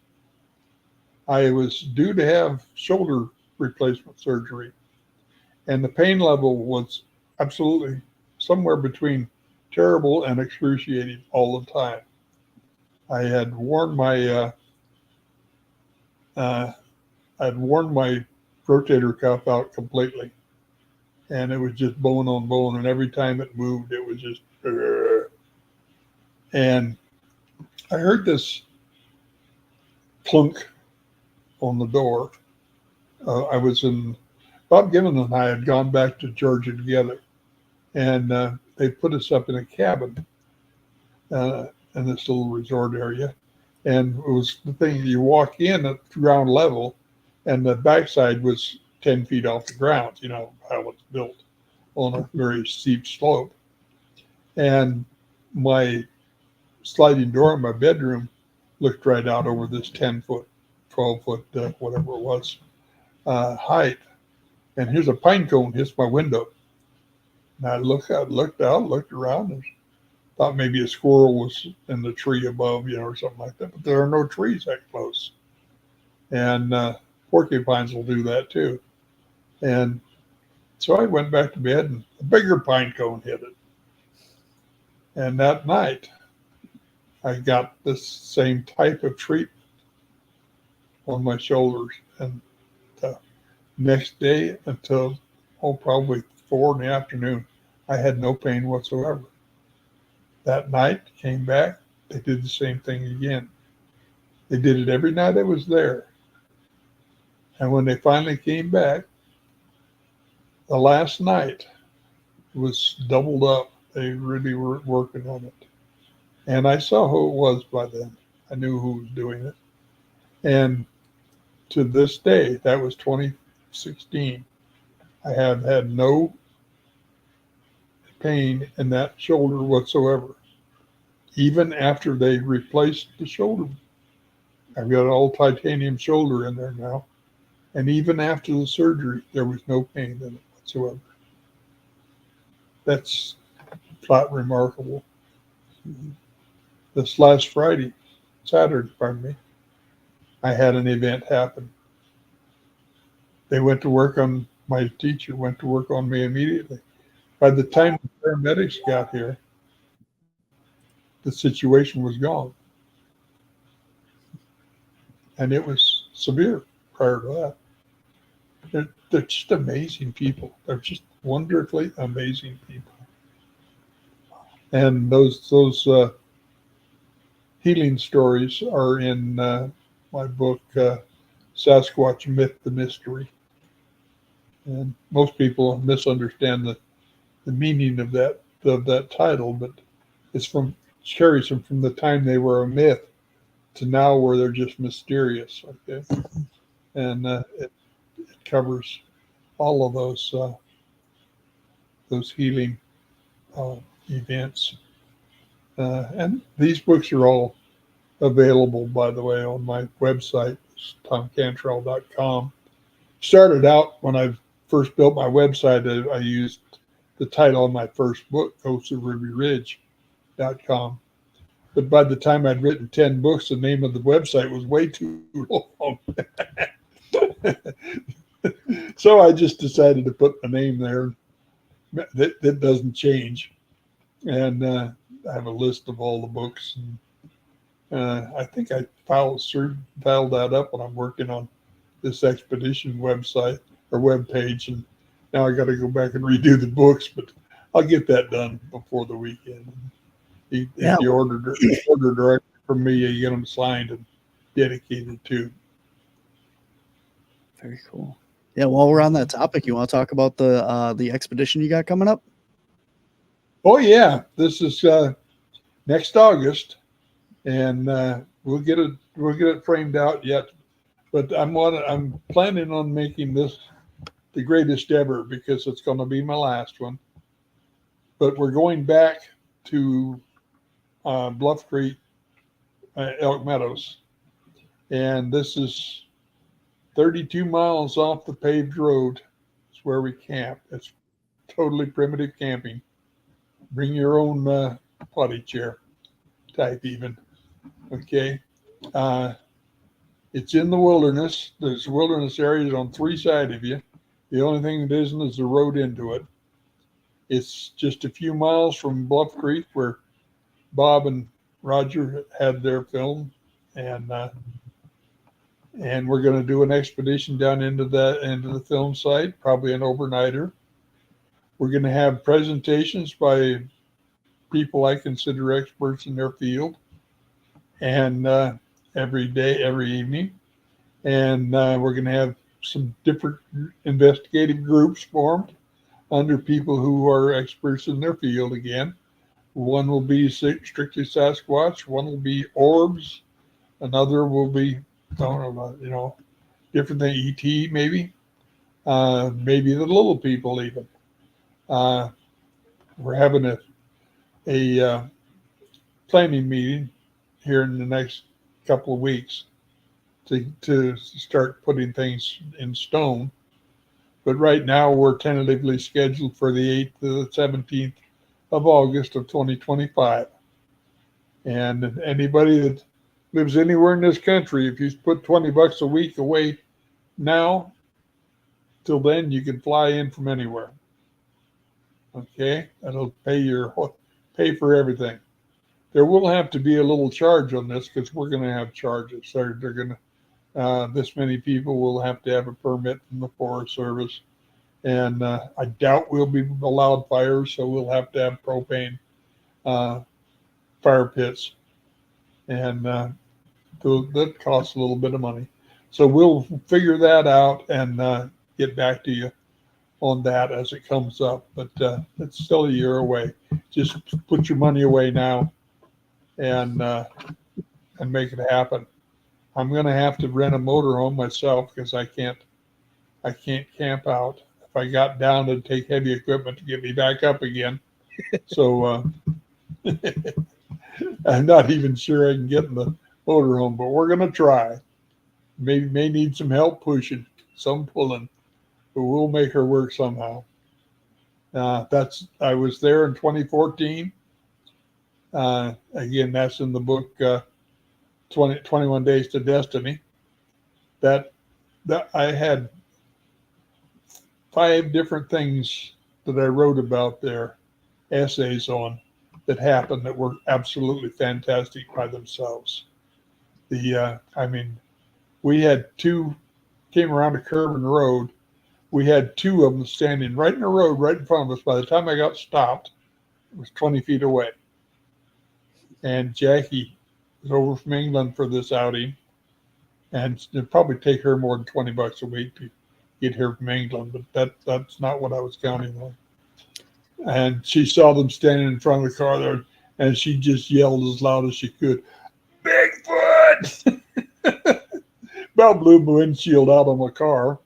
I was due to have shoulder replacement surgery, and the pain level was absolutely somewhere between terrible and excruciating all the time. I had worn my rotator cuff out completely, and it was just bone on bone. And every time it moved, it was just. And I heard this clunk on the door. I was in. Bob Gibbon and I had gone back to Georgia together, and they put us up in a cabin in this little resort area. And it was the thing, you walk in at ground level, and the backside was 10 feet off the ground, you know, how it's built on a very steep slope. And my sliding door in my bedroom looked right out over this 10-foot, 12-foot, whatever it was, height. And here's a pine cone hits my window. And I looked around, and thought maybe a squirrel was in the tree above, you know, or something like that. But there are no trees that close. And porcupines will do that too. And so I went back to bed, and a bigger pine cone hit it. And that night, I got this same type of treatment on my shoulders. And the next day until, probably 4 in the afternoon, I had no pain whatsoever. That night, came back, they did the same thing again. They did it every night I was there. And when they finally came back, the last night was doubled up. They really were working on it. And I saw who it was by then. I knew who was doing it. And to this day, that was 2016, I have had no pain in that shoulder whatsoever. Even after they replaced the shoulder. I've got an all titanium shoulder in there now. And even after the surgery, there was no pain in it whatsoever. That's flat remarkable. This last Saturday, I had an event happen. They went to work on, my teacher went to work on me immediately. By the time the paramedics got here, the situation was gone. And it was severe prior to that. They're just amazing people. They're just wonderfully amazing people. And those healing stories are in my book, Sasquatch Myth, the Mystery. And most people misunderstand the meaning of that title, but it's carries them from the time they were a myth to now where they're just mysterious. Okay, and it covers all of those healing events. And these books are all available, by the way, on my website, tomcontrell.com. Started out when I first built my website, I used the title of my first book, Ghosts of Ruby Ridge.com. But by the time I'd written 10 books, the name of the website was way too long. So I just decided to put my name there. That doesn't change. And I have a list of all the books. And I think I filed that up when I'm working on this expedition website or web page. And now I got to go back and redo the books, but I'll get that done before the weekend. If you order directly from me, you get them signed and dedicated too. Very cool. Yeah, while we're on that topic, you want to talk about the expedition you got coming up? Oh yeah, this is next August, and we'll get it framed out yet. But I'm planning on making this the greatest ever because it's going to be my last one. But we're going back to Bluff Creek, Elk Meadows, and this is 32 miles off the paved road. It's where we camp. It's totally primitive camping. Bring your own potty chair type even. Okay. It's in the wilderness. There's wilderness areas on 3 sides of you. The only thing that isn't is the road into it. It's just a few miles from Bluff Creek where Bob and Roger had their film, and we're going to do an expedition down into the film site, probably an overnighter. We're going to have presentations by people I consider experts in their field, and every evening, and we're going to have some different investigative groups formed. under people who are experts in their field again. One will be strictly Sasquatch. One will be orbs. Another will be, I don't know, different than ET maybe. Maybe the little people even. We're having a planning meeting here in the next couple of weeks to start putting things in stone. But right now we're tentatively scheduled for the 8th to the 17th of August of 2025. And anybody that lives anywhere in this country, if you put $20 a week away now, till then you can fly in from anywhere. Okay, that'll pay for everything. There will have to be a little charge on this because we're going to have charges. They're going to, this many people will have to have a permit from the Forest Service. And I doubt we'll be allowed fires, so we'll have to have propane fire pits. And that costs a little bit of money. So we'll figure that out and get back to you on that as it comes up. But it's still a year away. Just put your money away now and make it happen. I'm going to have to rent a motorhome myself because I can't camp out. If I got down, it'd take heavy equipment to get me back up again. So I'm not even sure I can get in the motorhome, but we're going to try. May need some help pushing, some pulling, but we'll make her work somehow. I was there in 2014. Again, that's in the book 21 Days to Destiny. That I had 5 different things that I wrote about there, essays on, that happened that were absolutely fantastic by themselves. We had 2, came around a curve in the road. We had 2 of them standing right in the road, right in front of us. By the time I got stopped, it was 20 feet away. And Jackie was over from England for this outing. And it'd probably take her more than $20 a week to get here from England, but that's not what I was counting on. And she saw them standing in front of the car there, and she just yelled as loud as she could, "Bigfoot!" About blew my windshield out on my car.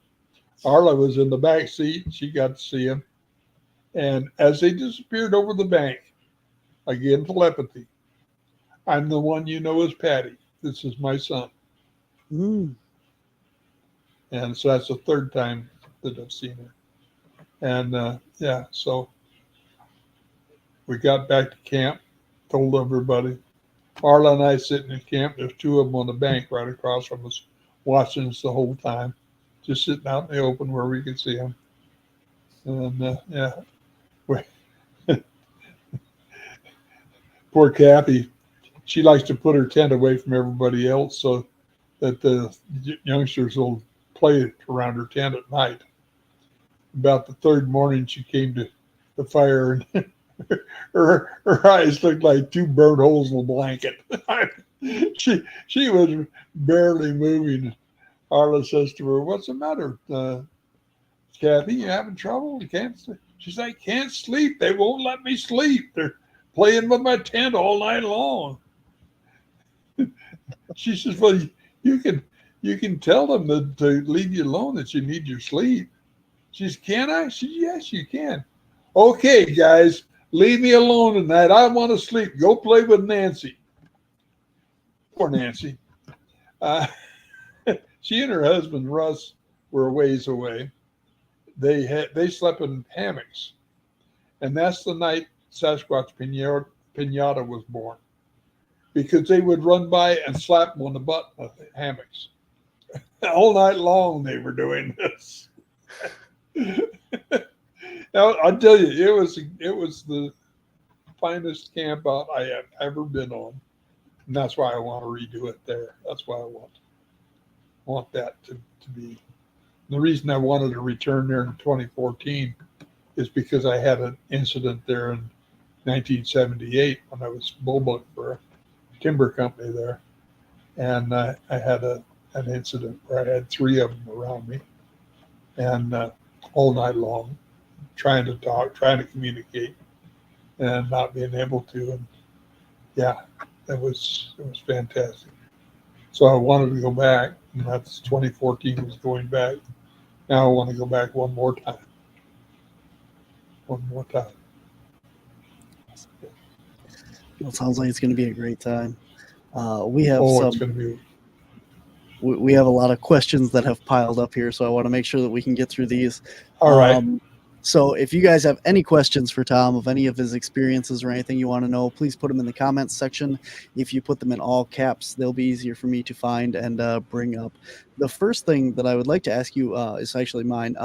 Arla was in the back seat. She got to see him. And as they disappeared over the bank, again, telepathy. I'm the one you know as Patty. This is my son. Mm. And so that's the 3rd time that I've seen her. And so we got back to camp, told everybody. Arla and I sitting in camp. There's 2 of them on the bank right across from us, watching us the whole time, just sitting out in the open where we could see them. And poor Kathy, she likes to put her tent away from everybody else so that the youngsters will play around her tent at night. About the 3rd morning, she came to the fire, and her eyes looked like 2 burnt holes in a blanket. She was barely moving. Arla says to her, "What's the matter, Kathy? You having trouble? You can't sleep?" She's like, "Can't sleep. They won't let me sleep. They're playing with my tent all night long." She says, "Well, you can tell them that to leave you alone, that you need your sleep." She says, "Can I?" She says, "Yes, you can." "Okay, guys, leave me alone tonight. I want to sleep. Go play with Nancy." Poor Nancy. She and her husband Russ were a ways away. They slept in hammocks, and that's the night Sasquatch Pinata was born, because they would run by and slap them on the butt of the hammocks. All night long they were doing this. Now, I'll tell you, it was the finest camp out I have ever been on, and that's why I want to redo it there. That's why I want that to be. The reason I wanted to return there in 2014 is because I had an incident there in 1978 when I was bullbook for a timber company there, and I had an incident where I had 3 of them around me, and all night long, trying to talk, trying to communicate, and not being able to. And yeah, it was fantastic. So I wanted to go back, and that's 2014 was going back. Now I want to go back one more time. One more time. Well, it sounds like it's going to be a great time. We have It's going to be. We have a lot of questions that have piled up here, so I want to make sure that we can get through these. All right. So if you guys have any questions for Tom of any of his experiences or anything you want to know, please put them in the comments section. If you put them in all caps, they'll be easier for me to find and bring up. The first thing that I would like to ask you is actually mine.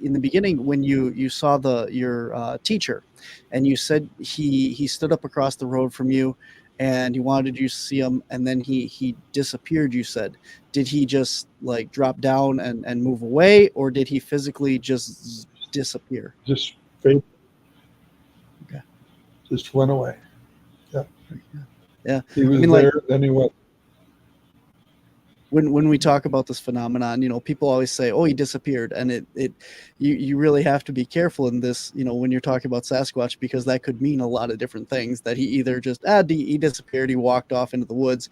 In the beginning, when you saw your teacher, and you said he stood up across the road from you, and he wanted you to see him, and then he disappeared, you said. Did he just like drop down and move away, or did he physically just disappear? Just fade. Okay. Just went away. Yeah. Yeah. He was there, then he went. When we talk about this phenomenon, people always say, "Oh, he disappeared," and you really have to be careful in this, when you're talking about Sasquatch, because that could mean a lot of different things. That he either just he disappeared, he walked off into the woods,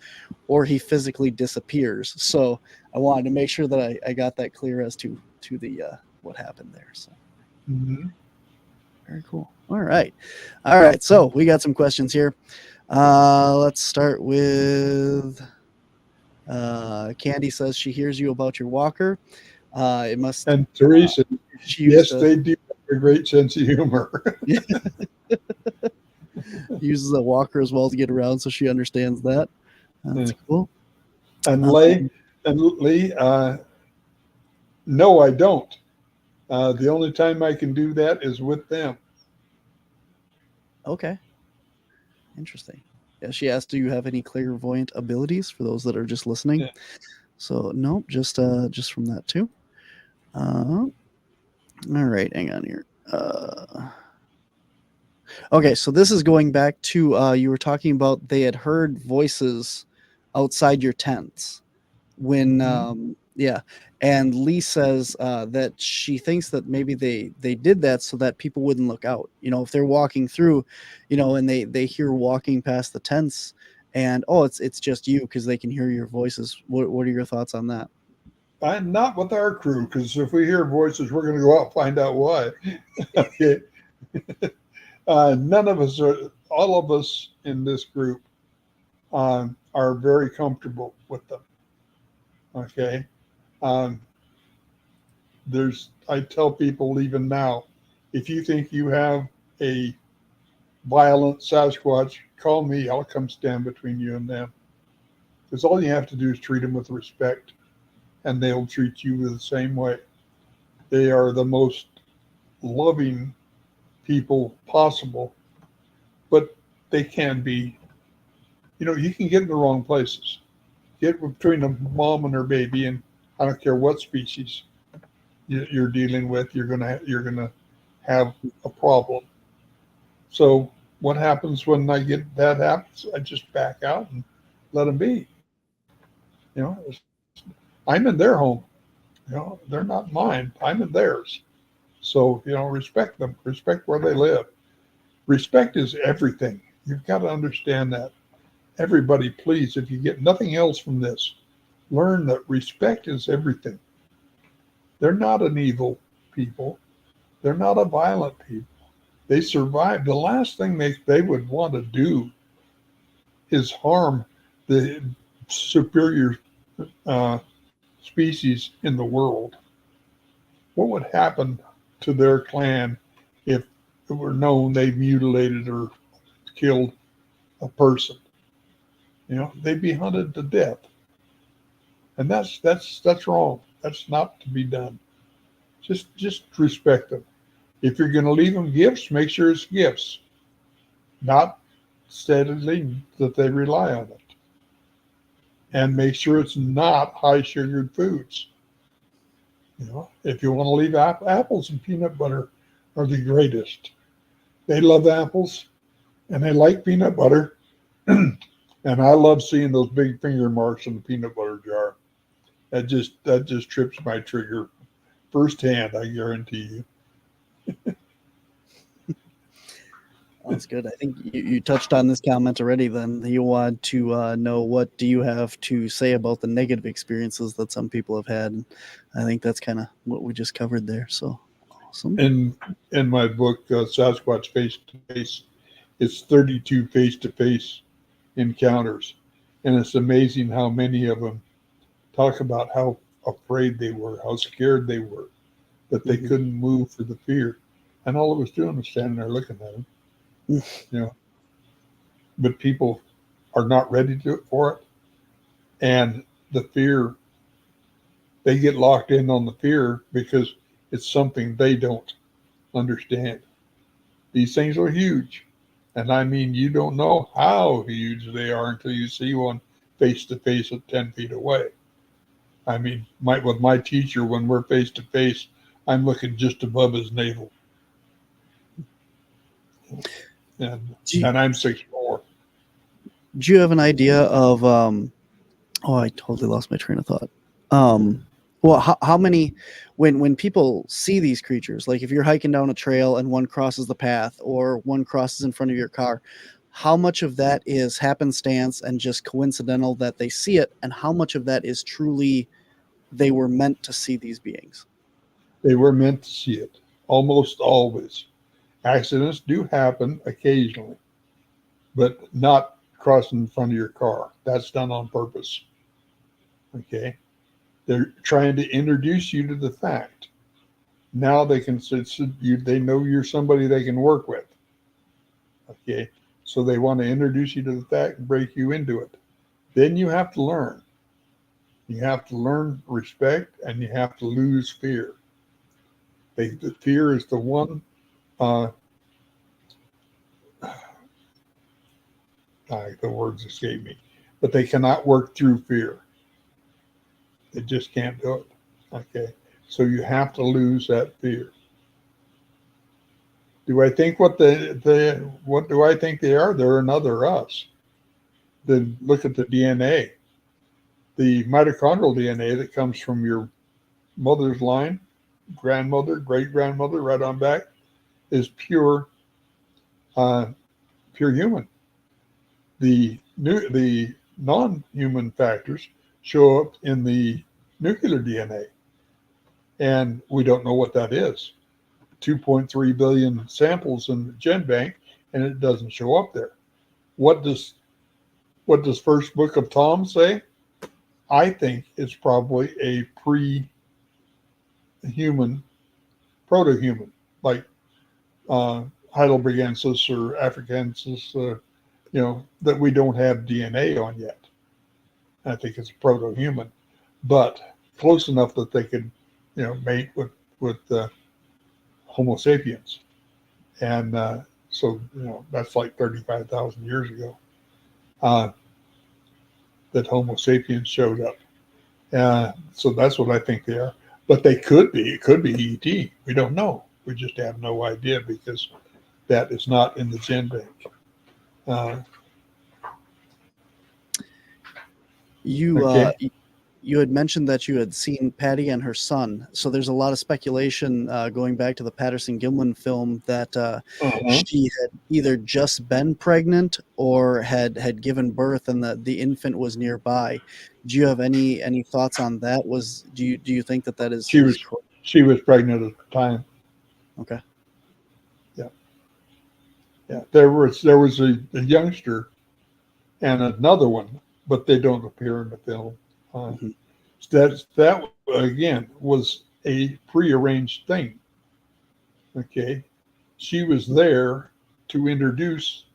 or he physically disappears. So I wanted to make sure that I got that clear as to the what happened there. So very cool. All right. So we got some questions here. Let's start with. Candy says she hears you about your walker. It must. And Teresa, yes, they do have a great sense of humor. Uses a walker as well to get around, so she understands that. That's cool. And Lee, no, I don't. The only time I can do that is with them. Okay. Interesting. Yeah, she asked, "Do you have any clairvoyant abilities?" For those that are just listening. Yeah. So no, just from that too. All right, hang on here. Okay, so this is going back to you were talking about they had heard voices outside your tents when and Lee says that she thinks that maybe they did that so that people wouldn't look out. If they're walking through, and they hear walking past the tents, and it's just you because they can hear your voices. What are your thoughts on that? I'm not with our crew, because if we hear voices, we're going to go out and find out why. Okay. None of us all of us in this group are very comfortable with them. Okay. I tell people even now, if you think you have a violent Sasquatch, call me. I'll come stand between you and them. Because all you have to do is treat them with respect, and they'll treat you the same way. They are the most loving people possible, but they can be, you can get in the wrong places. Get between a mom and her baby, and I don't care what species you're dealing with, you're gonna have a problem. So what happens when that happens? I just back out and let them be. I'm in their home. They're not mine. I'm in theirs. So respect them. Respect where they live. Respect is everything. You've got to understand that. Everybody, please, if you get nothing else from this, learn that respect is everything. They're not an evil people. They're not a violent people. They survive. The last thing they would want to do is harm the superior species in the world. What would happen to their clan if it were known they mutilated or killed a person? They'd be hunted to death. And that's wrong. That's not to be done. Just respect them. If you're going to leave them gifts, make sure it's gifts, not steadily that they rely on it. And make sure it's not high sugared foods. If you want to leave apples and peanut butter are the greatest. They love apples and they like peanut butter. And I love seeing those big finger marks in the peanut butter jar. That just trips my trigger firsthand, I guarantee you. That's good. I think you touched on this comment already. Then you want to know, what do you have to say about the negative experiences that some people have had? And I think that's kind of what we just covered there. So awesome. In my book, Sasquatch Face to Face, it's 32 face-to-face encounters. And it's amazing how many of them talk about how afraid they were, how scared they were, that they couldn't move for the fear. And all it was doing was standing there looking at them. You know, but people are not ready for it. And the fear, they get locked in on the fear because it's something they don't understand. These things are huge. And I mean, you don't know how huge they are until you see one face to face at 10 feet away. I mean, with my teacher, when we're face to face, I'm looking just above his navel. And I'm 6'4". Do you have an idea of I totally lost my train of thought. Well, how many, when people see these creatures, like if you're hiking down a trail and one crosses the path or one crosses in front of your car, how much of that is happenstance and just coincidental that they see it, and how much of that is truly they were meant to see these beings? They were meant to see it, almost always. Accidents do happen occasionally, but not crossing in front of your car. That's done on purpose. Okay? They're trying to introduce you to the fact. Now they can they know you're somebody they can work with. Okay? So they want to introduce you to the fact and break you into it. Then you have to learn. You have to learn respect, and you have to lose fear. The fear is the one the words escape me, but they cannot work through fear. They just can't do it. Okay, so you have to lose that fear. Do I think what do I think they are? They're another us. Then look at the DNA, the mitochondrial DNA that comes from your mother's line, grandmother, great grandmother, right on back, is pure human. The non-human factors show up in the nuclear DNA, and we don't know what that is. 2.3 billion samples in the gen bank, and it doesn't show up there. What does first book of Thom say? I think it's probably a pre-human, proto-human, like Heidelbergensis or Africansis, that we don't have DNA on yet. I think it's proto-human, but close enough that they could, mate with Homo sapiens. And so that's like 35,000 years ago that Homo sapiens showed up. So that's what I think they are. But they could be. It could be ET. We don't know. We just have no idea because that is not in the gen bank. You had mentioned that you had seen Patty and her son. So there's a lot of speculation going back to the Patterson Gimlin film that she had either just been pregnant or had given birth, and the infant was nearby. Do you have any thoughts on that? Do you think that is? She was pregnant at the time. Okay. Yeah. There was a youngster and another one, but they don't appear in the film. That again was a prearranged thing. Okay, she was there to introduce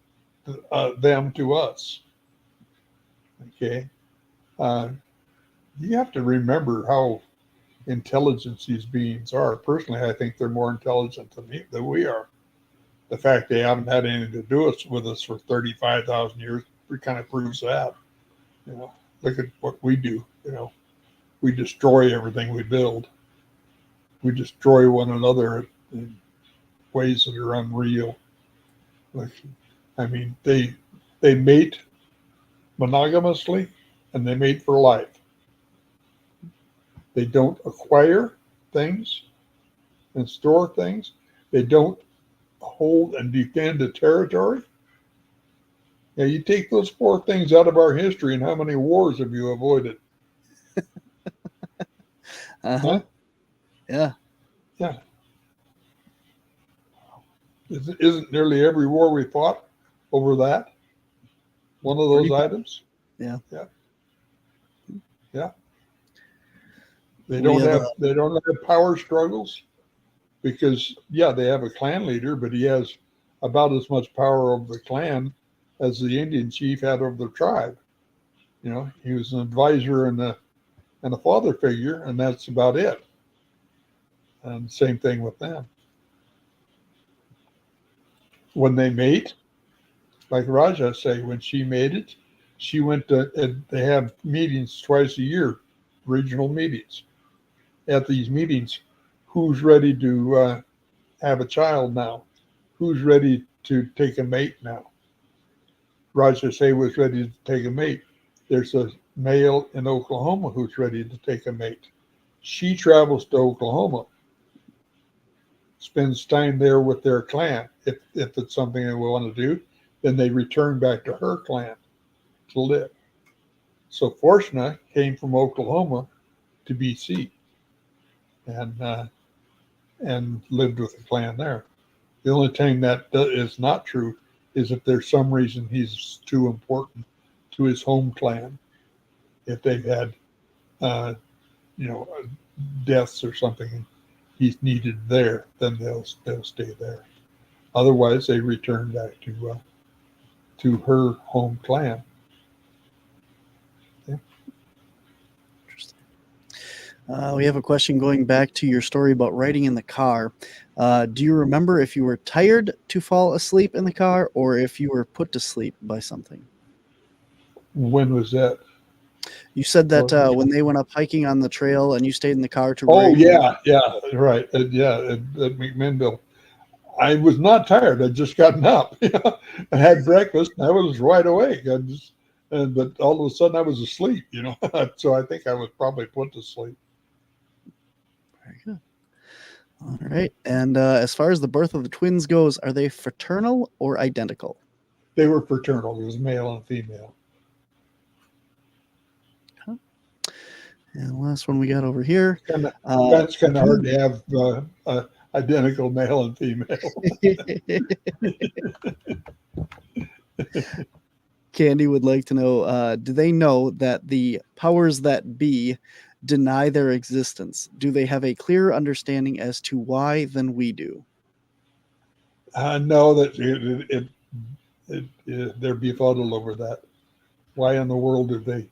them to us. Okay, you have to remember how intelligent these beings are. Personally, I think they're more intelligent than we are. The fact they haven't had anything to do with us for 35,000 years kind of proves that. Look at what we do. We destroy everything we build. We destroy one another in ways that are unreal. I mean, they mate monogamously, and they mate for life. They don't acquire things and store things. They don't hold and defend a territory. Yeah, you take those four things out of our history, and how many wars have you avoided? Huh? Yeah. Yeah. Isn't nearly every war we fought over that one of those items? Yeah. Yeah. Yeah. They We don't have have power struggles because they have a clan leader, but he has about as much power over the clan as the Indian chief had over the tribe. You know, he was an advisor and a father figure, and that's about it. And same thing with them. When they mate, like Raja say, when she mated, she went to, they have meetings twice a year, regional meetings. At these meetings, who's ready to have a child now? Who's ready to take a mate now? Raja say was ready to take a mate. There's a male in Oklahoma who's ready to take a mate. She travels to Oklahoma, spends time there with their clan. If it's something they want to do, then they return back to her clan to live. So Fortuna came from Oklahoma to BC and lived with the clan there. The only time that is not true is if there's some reason he's too important to his home clan. If they've had, deaths or something, he's needed there, then they'll stay there. Otherwise, they return back to her home clan. Yeah. Interesting. We have a question going back to your story about riding in the car. Do you remember if you were tired to fall asleep in the car or if you were put to sleep by something? When was that? You said that when they went up hiking on the trail and you stayed in the car to Oh, read. yeah, right. At McMinnville. I was not tired. I'd just gotten up. I had breakfast and I was wide awake. But all of a sudden I was asleep, So I think I was probably put to sleep. Very good. All right. And as far as the birth of the twins goes, are they fraternal or identical? They were fraternal. It was male and female. And the last one we got over here. That's kind of hard to have identical male and female. Candy would like to know, do they know that the powers that be deny their existence? Do they have a clearer understanding as to why than we do? No, that they're befuddled over that. Why in the world did they?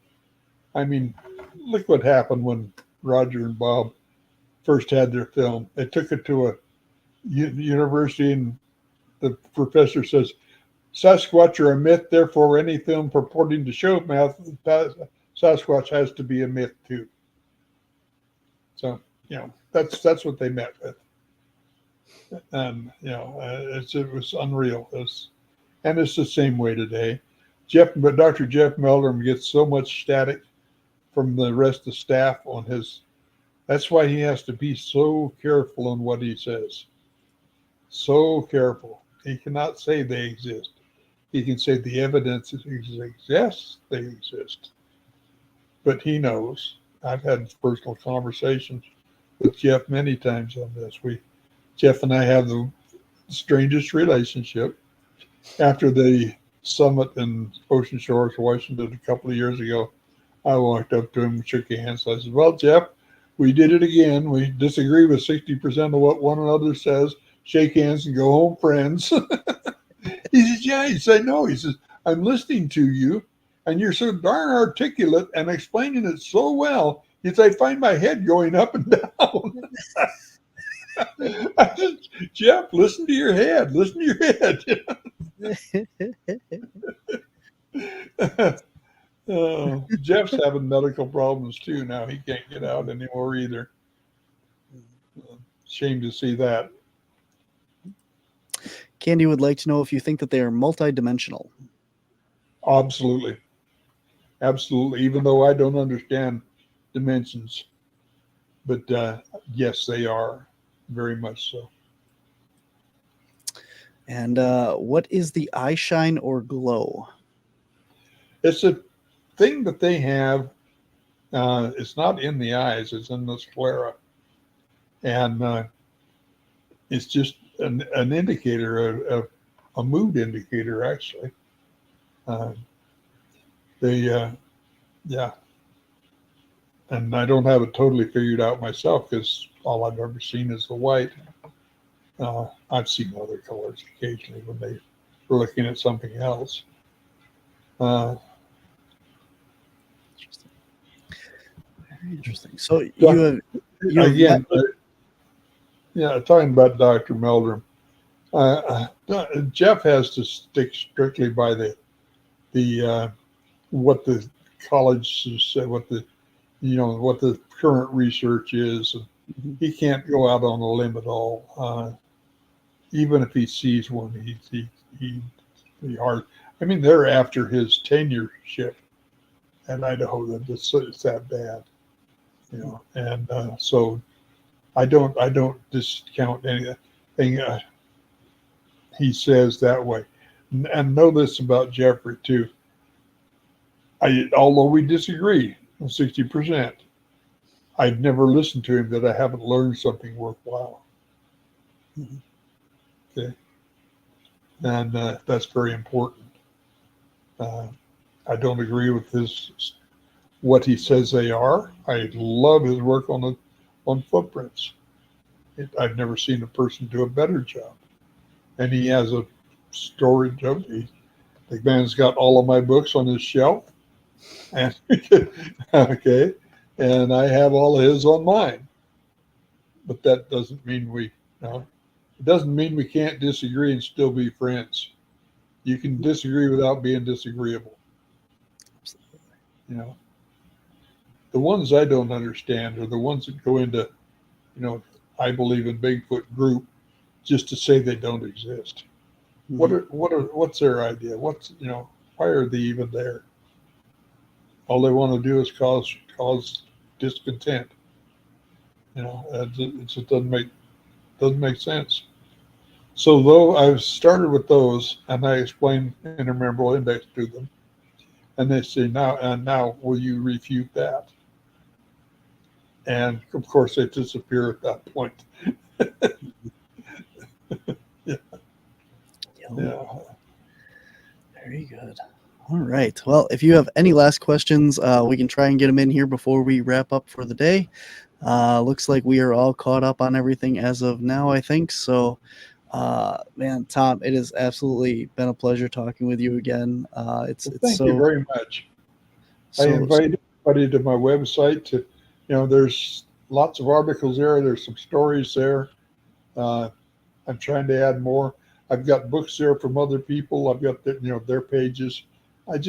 I mean, look what happened when Roger and Bob first had their film. They took it to a university, and the professor says, Sasquatch are a myth, therefore any film purporting to show Sasquatch has to be a myth too. So, that's what they met with. And, it was unreal. And it's the same way today. But Dr. Jeff Meldrum gets so much static from the rest of the staff on his. That's why he has to be so careful on what he says. So careful. He cannot say they exist. He can say the evidence exists, they exist. But he knows. I've had personal conversations with Jeff many times on this. Jeff and I have the strangest relationship. After the summit in Ocean Shores, Washington, a couple of years ago, I walked up to him and shook hands. I said, well, Jeff, we did it again. We disagree with 60% of what one another says. Shake hands and go home friends. He says, yeah. He said, no. He says, I'm listening to you, and you're so darn articulate and explaining it so well. He said, I find my head going up and down. I said, Jeff, listen to your head. Listen to your head. Jeff's having medical problems too now. He can't get out anymore either. Shame to see that. Candy would like to know if you think that they are multidimensional. Absolutely. Absolutely. Even though I don't understand dimensions. But yes, they are. Very much so. And what is the eye shine or glow? It's a thing that they have. It's not in the eyes; it's in the sclera, and it's just an indicator, a mood indicator, actually. Uh, yeah, and I don't have it totally figured out myself because all I've ever seen is the white. I've seen other colors occasionally when they were looking at something else. Interesting. Very interesting. So you have Again, met. yeah, talking about Dr. Meldrum, Jeff has to stick strictly by the what the college said, what the current research is. Mhm. He can't go out on a limb at all. Even if he sees one, he hard. I mean, they're after his tenureship at Idaho. That it's that bad, and so I don't discount anything he says that way. And know this about Jeffrey too. Although we disagree 60%, I've never listened to him that I haven't learned something worthwhile. Mhm. Okay, and that's very important. I don't agree with what he says they are. I love his work on footprints. I've never seen a person do a better job. And he has a storage of the man's got all of my books on his shelf, and okay, and I have all of his on mine. But that doesn't mean it doesn't mean we can't disagree and still be friends. You can disagree without being disagreeable. You know, the ones I don't understand are the ones that go into, I believe in Bigfoot group just to say they don't exist. Mhm. What's their idea? Why are they even there? All they want to do is cause discontent. It just doesn't make sense. So though I've started with those and I explain intermemorable index to them, and they say now will you refute that? And of course they disappear at that point. Yeah. Yeah. Very good. All right. Well, if you have any last questions, we can try and get them in here before we wrap up for the day. Looks like we are all caught up on everything as of now, I think. So, man, Tom, it has absolutely been a pleasure talking with you again. It's Well, it's thank you so very much. I so. invite everybody to my website there's lots of articles there. There's some stories there. Uh, I'm trying to add more. I've got books there from other people. I've got their pages. It's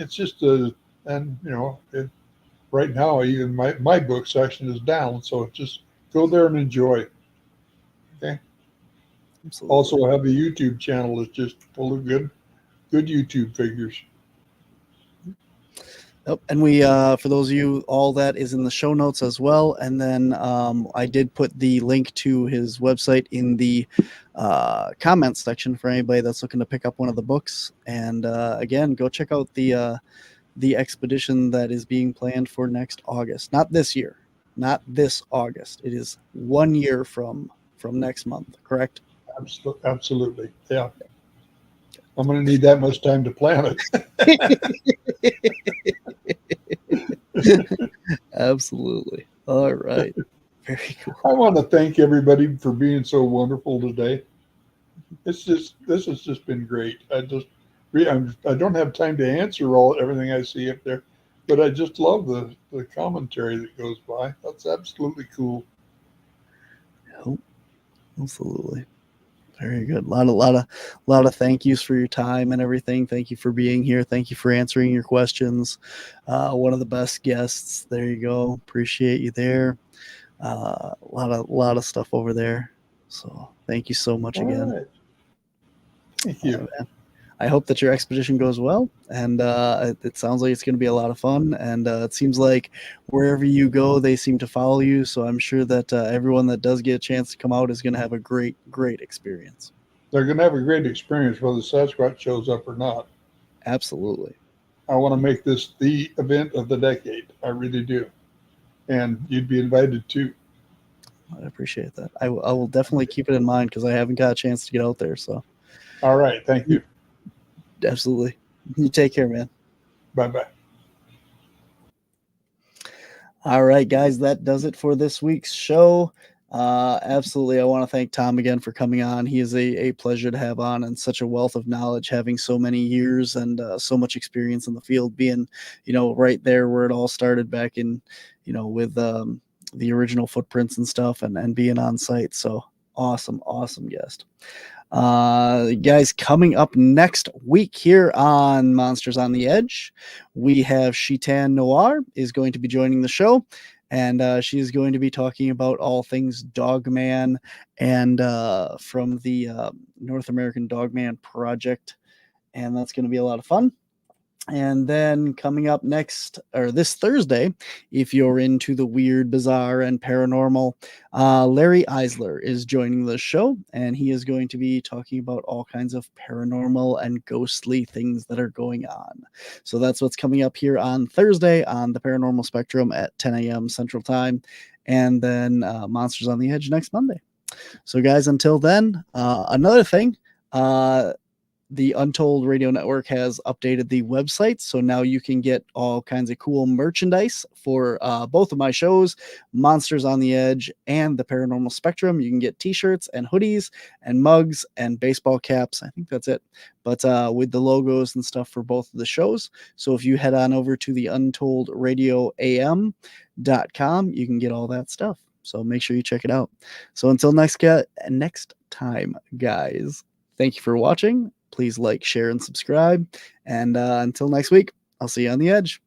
just and right now even my book section is down. So just go there and enjoy. Okay. Absolutely. Also have a YouTube channel that's just full of good YouTube figures. Yep. And we, for those of you, all that is in the show notes as well. And then I did put the link to his website in the comments section for anybody that's looking to pick up one of the books. And again, go check out the expedition that is being planned for next August. Not this year, not this August. It is 1 year from next month. Correct? Absolutely. Yeah. I'm going to need that much time to plan it. Absolutely. All right. Very cool. I want to thank everybody for being so wonderful today. This has just been great. I don't have time to answer everything I see up there, but I just love the commentary that goes by. That's absolutely cool. Yep, absolutely. Very good. A lot of thank yous for your time and everything. Thank you for being here. Thank you for answering your questions. One of the best guests. There you go. Appreciate you there. A lot of stuff over there. So thank you so much All again. right. Thank you. I hope that your expedition goes well, and it sounds like it's going to be a lot of fun. And it seems like wherever you go, they seem to follow you. So I'm sure that everyone that does get a chance to come out is going to have a great experience. they're going to have a great experience whether Sasquatch shows up or not. Absolutely. I want to make this the event of the decade. I really do. And you'd be invited too. I appreciate that. I will definitely keep it in mind because I haven't got a chance to get out there. So, all right. Thank you. Absolutely. You take care, man. Bye-bye. All right, guys, that does it for this week's show. Absolutely. I want to thank Tom again for coming on. He is a pleasure to have on, and such a wealth of knowledge, having so many years and so much experience in the field, being, right there where it all started back in, with the original footprints and stuff, and being on site. So awesome guest. Guys, coming up next week here on Monsters on the Edge, we have Shitan Noir is going to be joining the show, and she is going to be talking about all things Dogman and from the North American Dogman Project, and that's going to be a lot of fun. And then coming up this Thursday, if you're into the weird, bizarre, and paranormal, Larry Eisler is joining the show, and he is going to be talking about all kinds of paranormal and ghostly things that are going on. So that's what's coming up here on Thursday on the Paranormal Spectrum at 10 a.m. Central Time, and then Monsters on the Edge next Monday. So guys, until then, another thing, the Untold Radio Network has updated the website, so now you can get all kinds of cool merchandise for both of my shows, Monsters on the Edge and the Paranormal Spectrum. You can get t-shirts and hoodies and mugs and baseball caps. I think that's it. But with the logos and stuff for both of the shows. So if you head on over to the untoldradio.am.com, you can get all that stuff. So make sure you check it out. So until next time, guys, thank you for watching. Please like, share, and subscribe. And until next week, I'll see you on the edge.